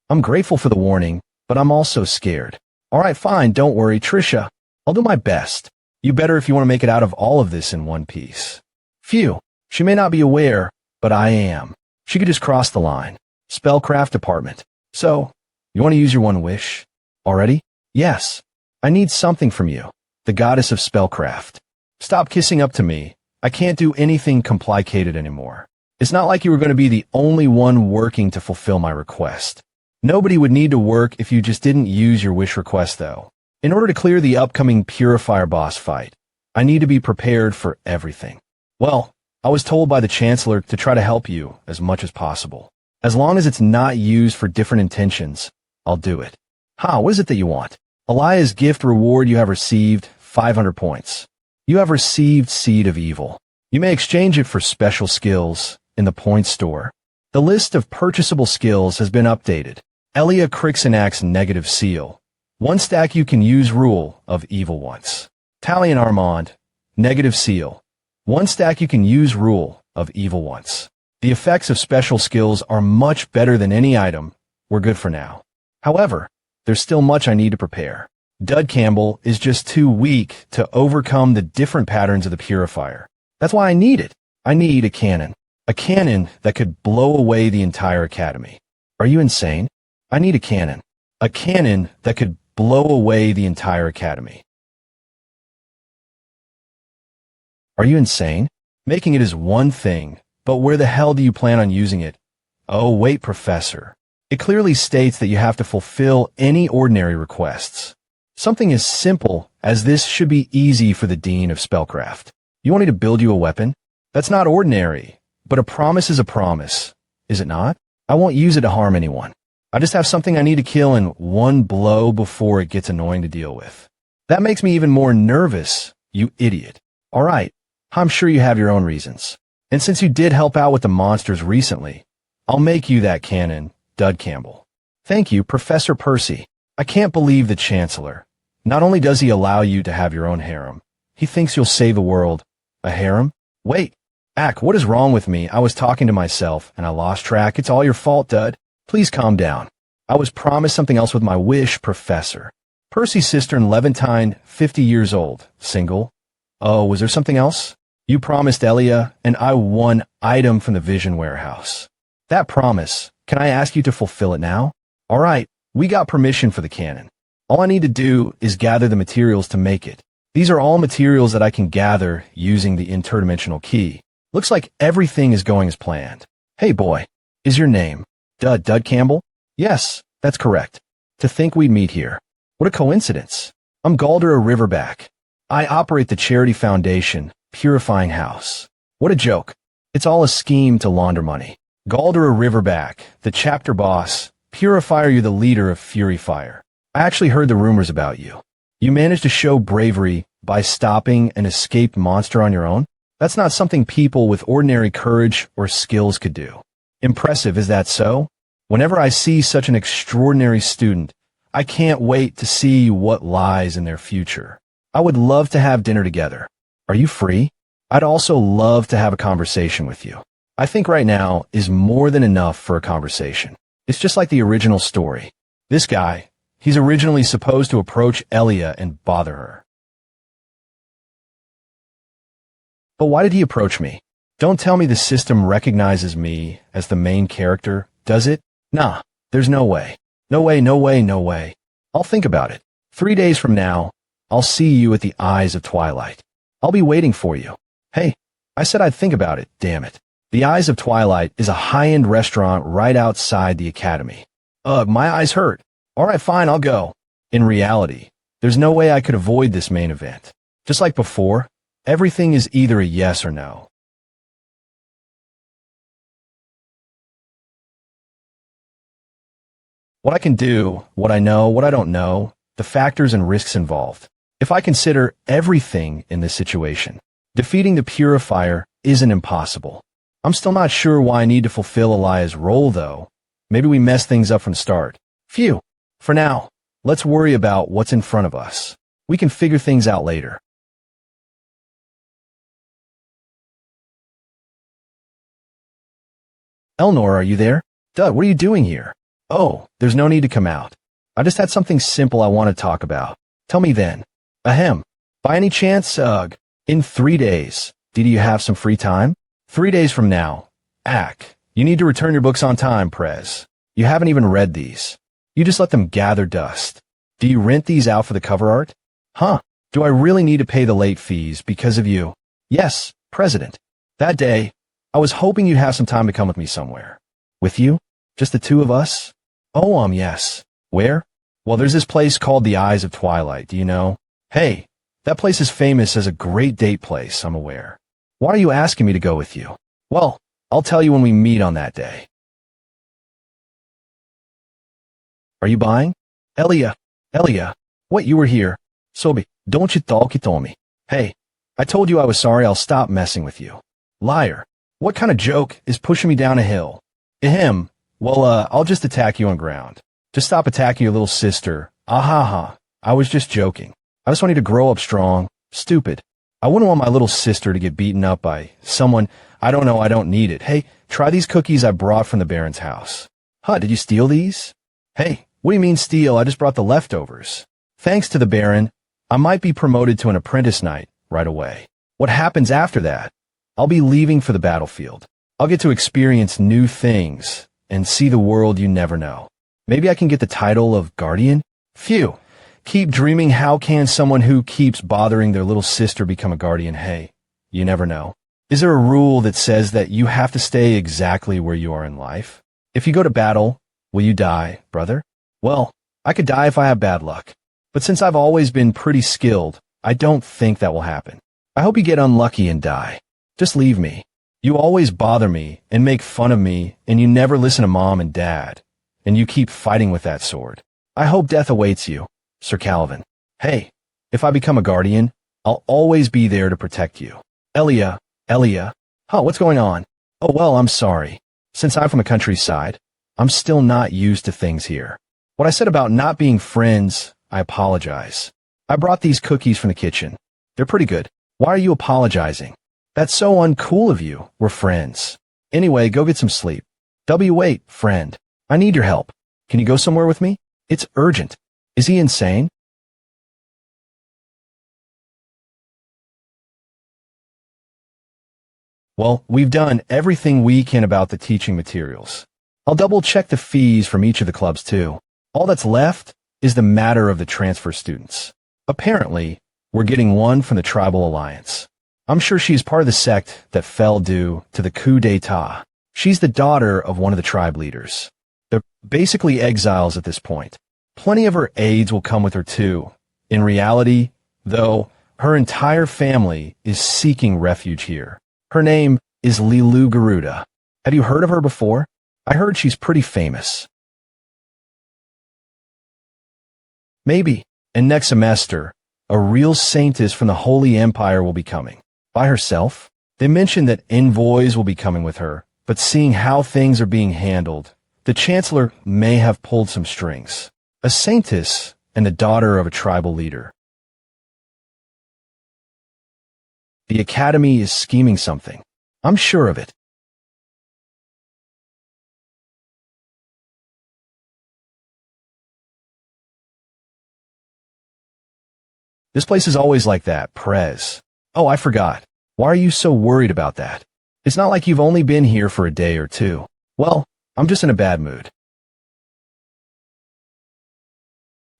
I'm grateful for the warning, but I'm also scared. All right, fine, don't worry, Trisha. I'll do my best. You better if you want to make it out of all of this in one piece. Phew, she may not be aware, but I am. She could just cross the line. Spellcraft department. So, you want to use your one wish? Already? Yes. I need something from you, the goddess of spellcraft. Stop kissing up to me. I can't do anything complicated anymore. It's not like you were going to be the only one working to fulfill my request. Nobody would need to work if you just didn't use your wish request, though. In order to clear the upcoming Purifier boss fight, I need to be prepared for everything. Well, I was told by the Chancellor to try to help you as much as possible. As long as it's not used for different intentions, I'll do it. What is it that you want? Elia's gift reward you have received, 500 points. You have received Seed of Evil. You may exchange it for special skills in the points store. The list of purchasable skills has been updated. Elia Crixenak's negative seal. 1 stack you can use Rule of Evil once. Talion Armand, negative seal. 1 stack you can use Rule of Evil once. The effects of special skills are much better than any item. We're good for now. However, there's still much I need to prepare. Dud Campbell is just too weak to overcome the different patterns of the Purifier. That's why I need it. I need a cannon. A cannon that could blow away the entire academy. Are you insane? I need a cannon. A cannon that could blow away the entire academy. Are you insane? Making it is one thing, but where the hell do you plan on using it? Oh, wait, Professor. It clearly states that you have to fulfill any ordinary requests. Something as simple as this should be easy for the Dean of Spellcraft. You want me to build you a weapon? That's not ordinary, but a promise is a promise, is it not? I won't use it to harm anyone. I just have something I need to kill in one blow before it gets annoying to deal with. That makes me even more nervous, you idiot. All right, I'm sure you have your own reasons. And since you did help out with the monsters recently, I'll make you that cannon, Dud Campbell. Thank you, Professor Percy. I can't believe the Chancellor. Not only does he allow you to have your own harem, he thinks you'll save the world. A harem? Wait, what is wrong with me? I was talking to myself, and I lost track. It's all your fault, Dud. Please calm down. I was promised something else with my wish, Professor. Percy's sister in Levantine, 50 years old, single. Oh, was there something else? You promised Elia, and I won item from the Vision Warehouse. That promise, can I ask you to fulfill it now? All right, we got permission for the cannon. All I need to do is gather the materials to make it. These are all materials that I can gather using the interdimensional key. Looks like everything is going as planned. Hey boy, is your name Dud Campbell? Yes, that's correct. To think we'd meet here. What a coincidence. I'm Galdera Riverback. I operate the charity foundation, Purifying House. What a joke. It's all a scheme to launder money. Galdera Riverback, the chapter boss. Purifier, you're the leader of Fury Fire. I actually heard the rumors about you. You managed to show bravery by stopping an escaped monster on your own? That's not something people with ordinary courage or skills could do. Impressive, is that so? Whenever I see such an extraordinary student, I can't wait to see what lies in their future. I would love to have dinner together. Are you free? I'd also love to have a conversation with you. I think right now is more than enough for a conversation. It's just like the original story. This guy, He's originally supposed to approach Elia and bother her. But why did he approach me? Don't tell me the system recognizes me as the main character, does it? Nah, there's no way. No way, no way, no way. I'll think about it. 3 days from now, I'll see you at the Eyes of Twilight. I'll be waiting for you. Hey, I said I'd think about it, damn it. The Eyes of Twilight is a high-end restaurant right outside the academy. Ugh, my eyes hurt. All right, fine, I'll go. In reality, there's no way I could avoid this main event. Just like before, everything is either a yes or no. What I can do, what I know, what I don't know, the factors and risks involved. If I consider everything in this situation, defeating the Purifier isn't impossible. I'm still not sure why I need to fulfill Elia's role, though. Maybe we mess things up from the start. Phew. For now, let's worry about what's in front of us. We can figure things out later. Elnor, are you there? Doug, what are you doing here? Oh, there's no need to come out. I just had something simple I want to talk about. Tell me then. Ahem. By any chance, in 3 days, do you have some free time? 3 days from now. Ack. You need to return your books on time, Prez. You haven't even read these. You just let them gather dust. Do you rent these out for the cover art? Huh. Do I really need to pay the late fees because of you? Yes, President. That day, I was hoping you'd have some time to come with me somewhere. With you? Just the two of us? Oh, yes. Where? Well, there's this place called the Eyes of Twilight, do you know? Hey, that place is famous as a great date place, I'm aware. Why are you asking me to go with you? Well, I'll tell you when we meet on that day. Are you buying? Elia, what, you were here? Sobi, don't you talk it on me. Hey, I told you I was sorry, I'll stop messing with you. Liar, what kind of joke is pushing me down a hill? Ahem, well, I'll just attack you on ground. Just stop attacking your little sister. Ahaha, I was just joking. I just want you to grow up strong. Stupid. I wouldn't want my little sister to get beaten up by someone. I don't know, I don't need it. Hey, try these cookies I brought from the Baron's house. Huh, did you steal these? Hey, what do you mean steal? I just brought the leftovers. Thanks to the Baron, I might be promoted to an apprentice knight right away. What happens after that? I'll be leaving for the battlefield. I'll get to experience new things and see the world you never know. Maybe I can get the title of Guardian? Phew. Keep dreaming. How can someone who keeps bothering their little sister become a guardian? Hey, you never know. Is there a rule that says that you have to stay exactly where you are in life? If you go to battle, will you die, brother? Well, I could die if I have bad luck. But since I've always been pretty skilled, I don't think that will happen. I hope you get unlucky and die. Just leave me. You always bother me and make fun of me, and you never listen to Mom and Dad. And you keep fighting with that sword. I hope death awaits you, Sir Calvin. Hey, if I become a guardian, I'll always be there to protect you. Elia. Huh, what's going on? Oh, well, I'm sorry. Since I'm from the countryside, I'm still not used to things here. What I said about not being friends, I apologize. I brought these cookies from the kitchen. They're pretty good. Why are you apologizing? That's so uncool of you. We're friends. Anyway, go get some sleep. Wait, friend. I need your help. Can you go somewhere with me? It's urgent. Is he insane? Well, we've done everything we can about the teaching materials. I'll double-check the fees from each of the clubs, too. All that's left is the matter of the transfer students. Apparently, we're getting one from the Tribal Alliance. I'm sure she's part of the sect that fell due to the coup d'etat. She's the daughter of one of the tribe leaders. They're basically exiles at this point. Plenty of her aides will come with her, too. In reality, though, her entire family is seeking refuge here. Her name is Lilu Garuda. Have you heard of her before? I heard she's pretty famous. Maybe. And next semester, a real saintess from the Holy Empire will be coming. By herself? They mentioned that envoys will be coming with her, but seeing how things are being handled, the Chancellor may have pulled some strings. A saintess and the daughter of a tribal leader. The Academy is scheming something. I'm sure of it. This place is always like that, Prez. Oh, I forgot. Why are you so worried about that? It's not like you've only been here for a day or two. Well, I'm just in a bad mood.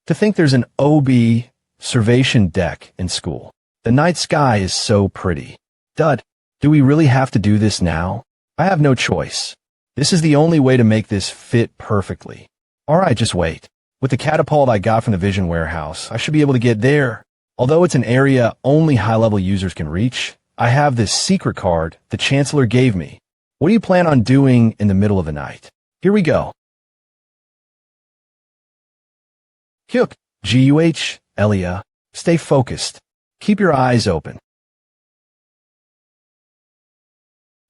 To think there's an observation deck in school. The night sky is so pretty. Dud, do we really have to do this now? I have no choice. This is the only way to make this fit perfectly. Alright, just wait. With the catapult I got from the Vision Warehouse, I should be able to get there. Although it's an area only high-level users can reach, I have this secret card the Chancellor gave me. What do you plan on doing in the middle of the night? Here we go. Hyuk, G-U-H, Elia. Stay focused. Keep your eyes open.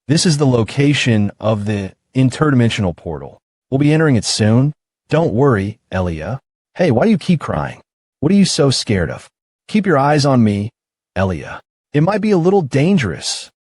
This is the location of the interdimensional portal. We'll be entering it soon. Don't worry, Elia. Hey, why do you keep crying? What are you so scared of? Keep your eyes on me, Elia. It might be a little dangerous.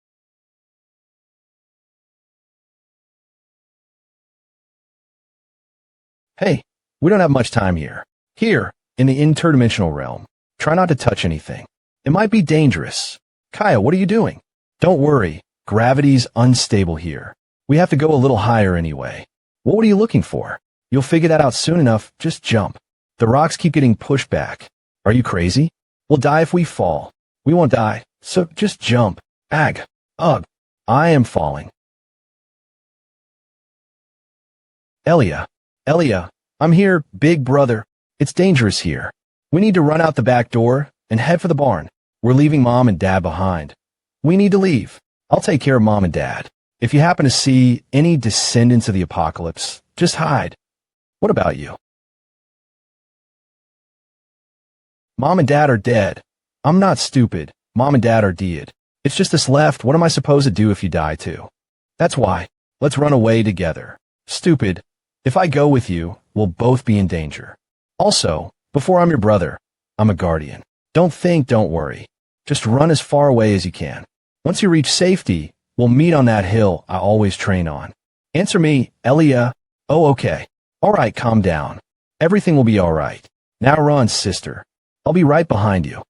Hey, we don't have much time here. Here, in the interdimensional realm, try not to touch anything. It might be dangerous. Kaya, what are you doing? Don't worry, gravity's unstable here. We have to go a little higher anyway. What are you looking for? You'll figure that out soon enough, just jump. The rocks keep getting pushed back. Are you crazy? We'll die if we fall. We won't die, so just jump. Ag. Ugh. I am falling. Elia. Elia, I'm here, big brother. It's dangerous here. We need to run out the back door and head for the barn. We're leaving Mom and Dad behind. We need to leave. I'll take care of Mom and Dad. If you happen to see any descendants of the apocalypse, just hide. What about you? Mom and Dad are dead. I'm not stupid. Mom and Dad are dead. It's just us left. What am I supposed to do if you die too? That's why. Let's run away together. Stupid. If I go with you, we'll both be in danger. Also, before I'm your brother, I'm a guardian. Don't worry. Just run as far away as you can. Once you reach safety, we'll meet on that hill I always train on. Answer me, Elia. Oh, okay. All right, calm down. Everything will be all right. Now run, sister. I'll be right behind you.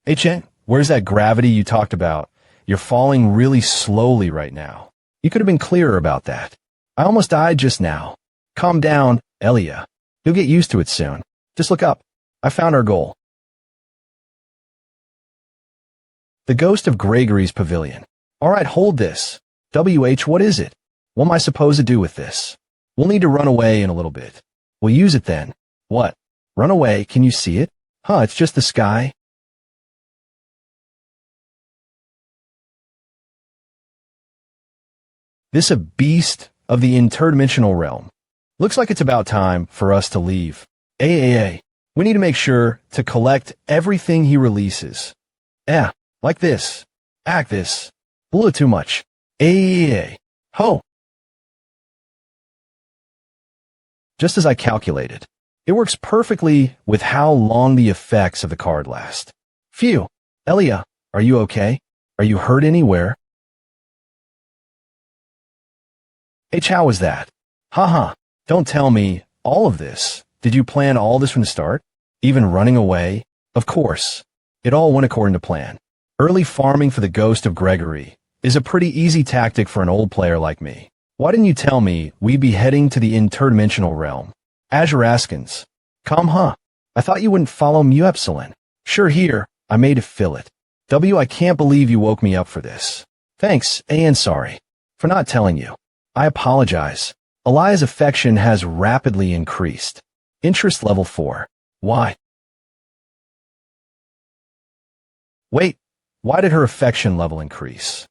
Hey, Chen, where's that gravity you talked about? You're falling really slowly right now. You could have been clearer about that. I almost died just now. Calm down, Elia. You'll get used to it soon. Just look up. I found our goal. The ghost of Gregory's pavilion. All right, hold this. WH, what is it? What am I supposed to do with this? We'll need to run away in a little bit. We'll use it then. What? Run away? Can you see it? Huh, it's just the sky. This a beast of the interdimensional realm. Looks like it's about time for us to leave. AAA. We need to make sure to collect everything he releases. Like this. Act this. A little too much. AAA. Ho! Just as I calculated. It works perfectly with how long the effects of the card last. Phew. Elia, are you okay? Are you hurt anywhere? H, how was that? Haha. Don't tell me all of this. Did you plan all this from the start? Even running away? Of course. It all went according to plan. Early farming for the ghost of Gregory is a pretty easy tactic for an old player like me. Why didn't you tell me we'd be heading to the interdimensional realm? Azuraskins. Come, huh? I thought you wouldn't follow Mu Epsilon. Sure, here, I made it fill it. I can't believe you woke me up for this. Thanks, and sorry for not telling you. I apologize. Elia's affection has rapidly increased. Interest level 4. Why? Wait, why did her affection level increase?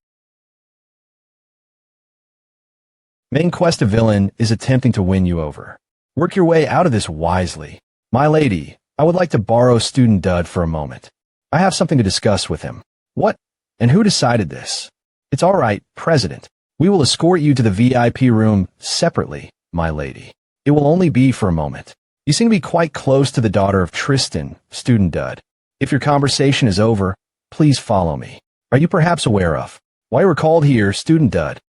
Main quest of villain is attempting to win you over. Work your way out of this wisely. My lady, I would like to borrow Student Dud for a moment. I have something to discuss with him. What? And who decided this? It's all right, President. We will escort you to the VIP room separately, my lady. It will only be for a moment. You seem to be quite close to the daughter of Tristan, Student Dud. If your conversation is over, please follow me. Are you perhaps aware of why you were called here, Student Dud?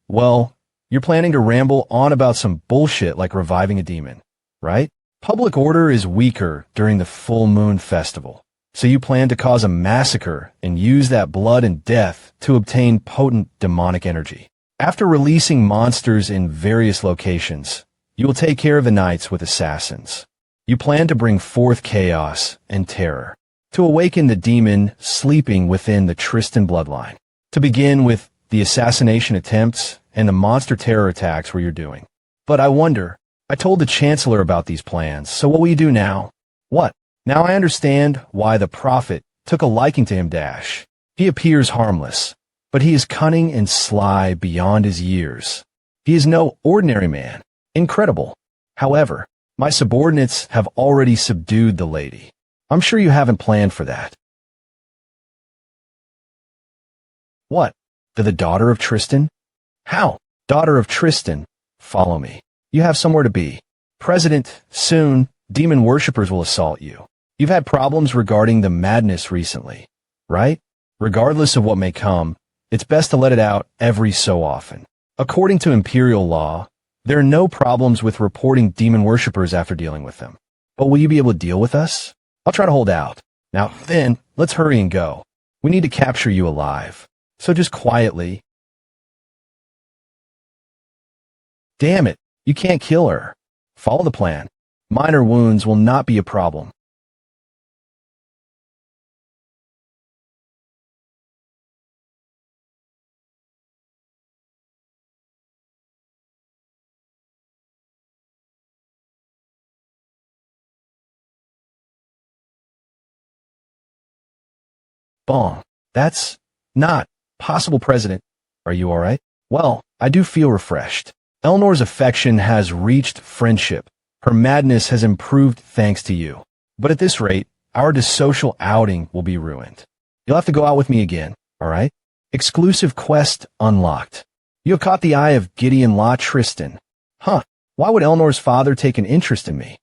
Well, you're planning to ramble on about some bullshit like reviving a demon, right? Public order is weaker during the full moon festival, so you plan to cause a massacre and use that blood and death to obtain potent demonic energy. After releasing monsters in various locations, you will take care of the knights with assassins. You plan to bring forth chaos and terror, to awaken the demon sleeping within the Tristan bloodline. To begin with the assassination attempts and the monster terror attacks where you're doing. But I wonder, I told the Chancellor about these plans, so what will you do now? What? Now I understand why the prophet took a liking to him. He appears harmless, but he is cunning and sly beyond his years. He is no ordinary man. Incredible. However, my subordinates have already subdued the lady. I'm sure you haven't planned for that. What? To the daughter of Tristan? How? Daughter of Tristan, follow me. You have somewhere to be. President, soon, demon worshippers will assault you. You've had problems regarding the madness recently, right? Regardless of what may come, it's best to let it out every so often. According to imperial law, there are no problems with reporting demon worshippers after dealing with them. But will you be able to deal with us? I'll try to hold out. Now, then, let's hurry and go. We need to capture you alive. So just quietly. Damn it, you can't kill her. Follow the plan. Minor wounds will not be a problem. Bong. That's not possible, President. Are you all right? Well, I do feel refreshed. Eleanor's affection has reached friendship. Her madness has improved thanks to you. But at this rate, our social outing will be ruined. You'll have to go out with me again, all right? Exclusive quest unlocked. You have caught the eye of Gideon La Tristan. Huh, why would Eleanor's father take an interest in me?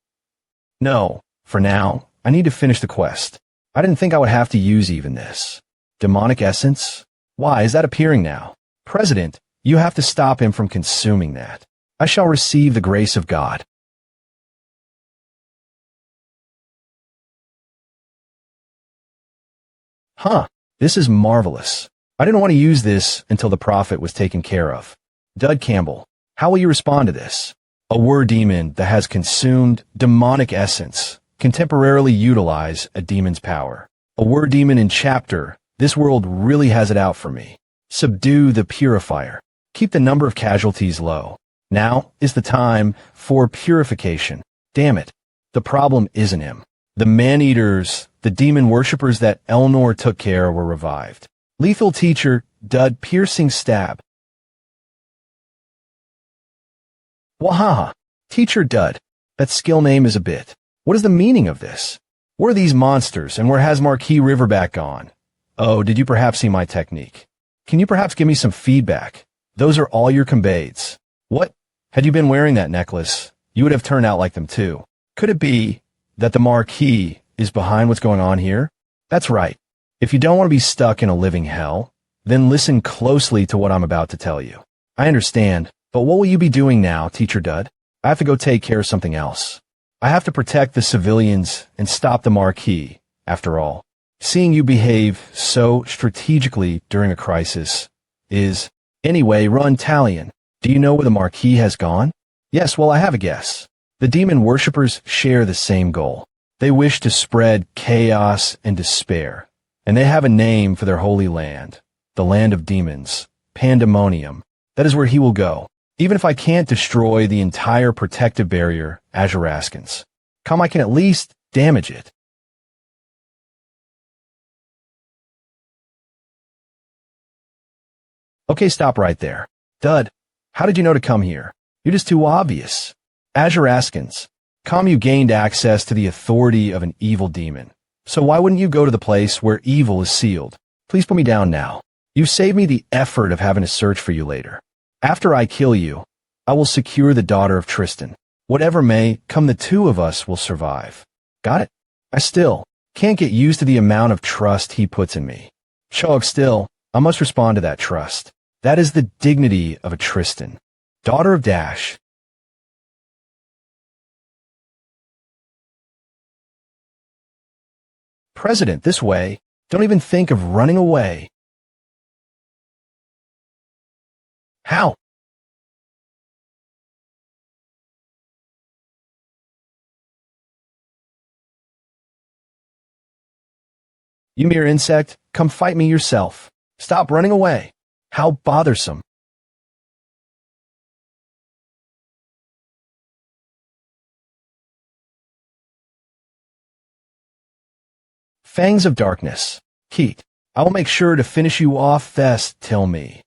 No, for now, I need to finish the quest. I didn't think I would have to use even this. Demonic essence? Why is that appearing now? President, you have to stop him from consuming that. I shall receive the grace of God. Huh, this is marvelous. I didn't want to use this until the prophet was taken care of. Dud Campbell, how will you respond to this? A word demon that has consumed demonic essence can temporarily utilize a demon's power. A word demon in chapter, this world really has it out for me. Subdue the purifier. Keep the number of casualties low. Now is the time for purification. Damn it. The problem isn't him. The man-eaters, the demon worshippers that Eleanor took care were revived. Lethal teacher, Dud piercing stab. Wahaha. Teacher Dud. That skill name is a bit. What is the meaning of this? Where are these monsters, and where has Marquis Riverback gone? Oh, did you perhaps see my technique? Can you perhaps give me some feedback? Those are all your combades. What? Had you been wearing that necklace, you would have turned out like them too. Could it be that the Marquis is behind what's going on here? That's right. If you don't want to be stuck in a living hell, then listen closely to what I'm about to tell you. I understand, but what will you be doing now, Teacher Dud? I have to go take care of something else. I have to protect the civilians and stop the Marquis, after all. Seeing you behave so strategically during a crisis is... Anyway, Run Talion, do you know where the Marquis has gone? Yes, well, I have a guess. The demon worshippers share the same goal. They wish to spread chaos and despair, and they have a name for their holy land, the land of demons, Pandemonium. That is where he will go. Even if I can't destroy the entire protective barrier, Azuraskans. Come, I can at least damage it. Okay, stop right there. Dud, how did you know to come here? You're just too obvious. Azuraskans. Come, you gained access to the authority of an evil demon. So why wouldn't you go to the place where evil is sealed? Please put me down now. You saved me the effort of having to search for you later. After I kill you, I will secure the daughter of Tristan. Whatever may come, the two of us will survive. Got it? I still can't get used to the amount of trust he puts in me. Chog, still, I must respond to that trust. That is the dignity of a Tristan. Daughter of Dash. President, this way. Don't even think of running away. How? You mere insect, come fight me yourself. Stop running away. How bothersome. Fangs of darkness. Keat, I will make sure to finish you off fast, tell me.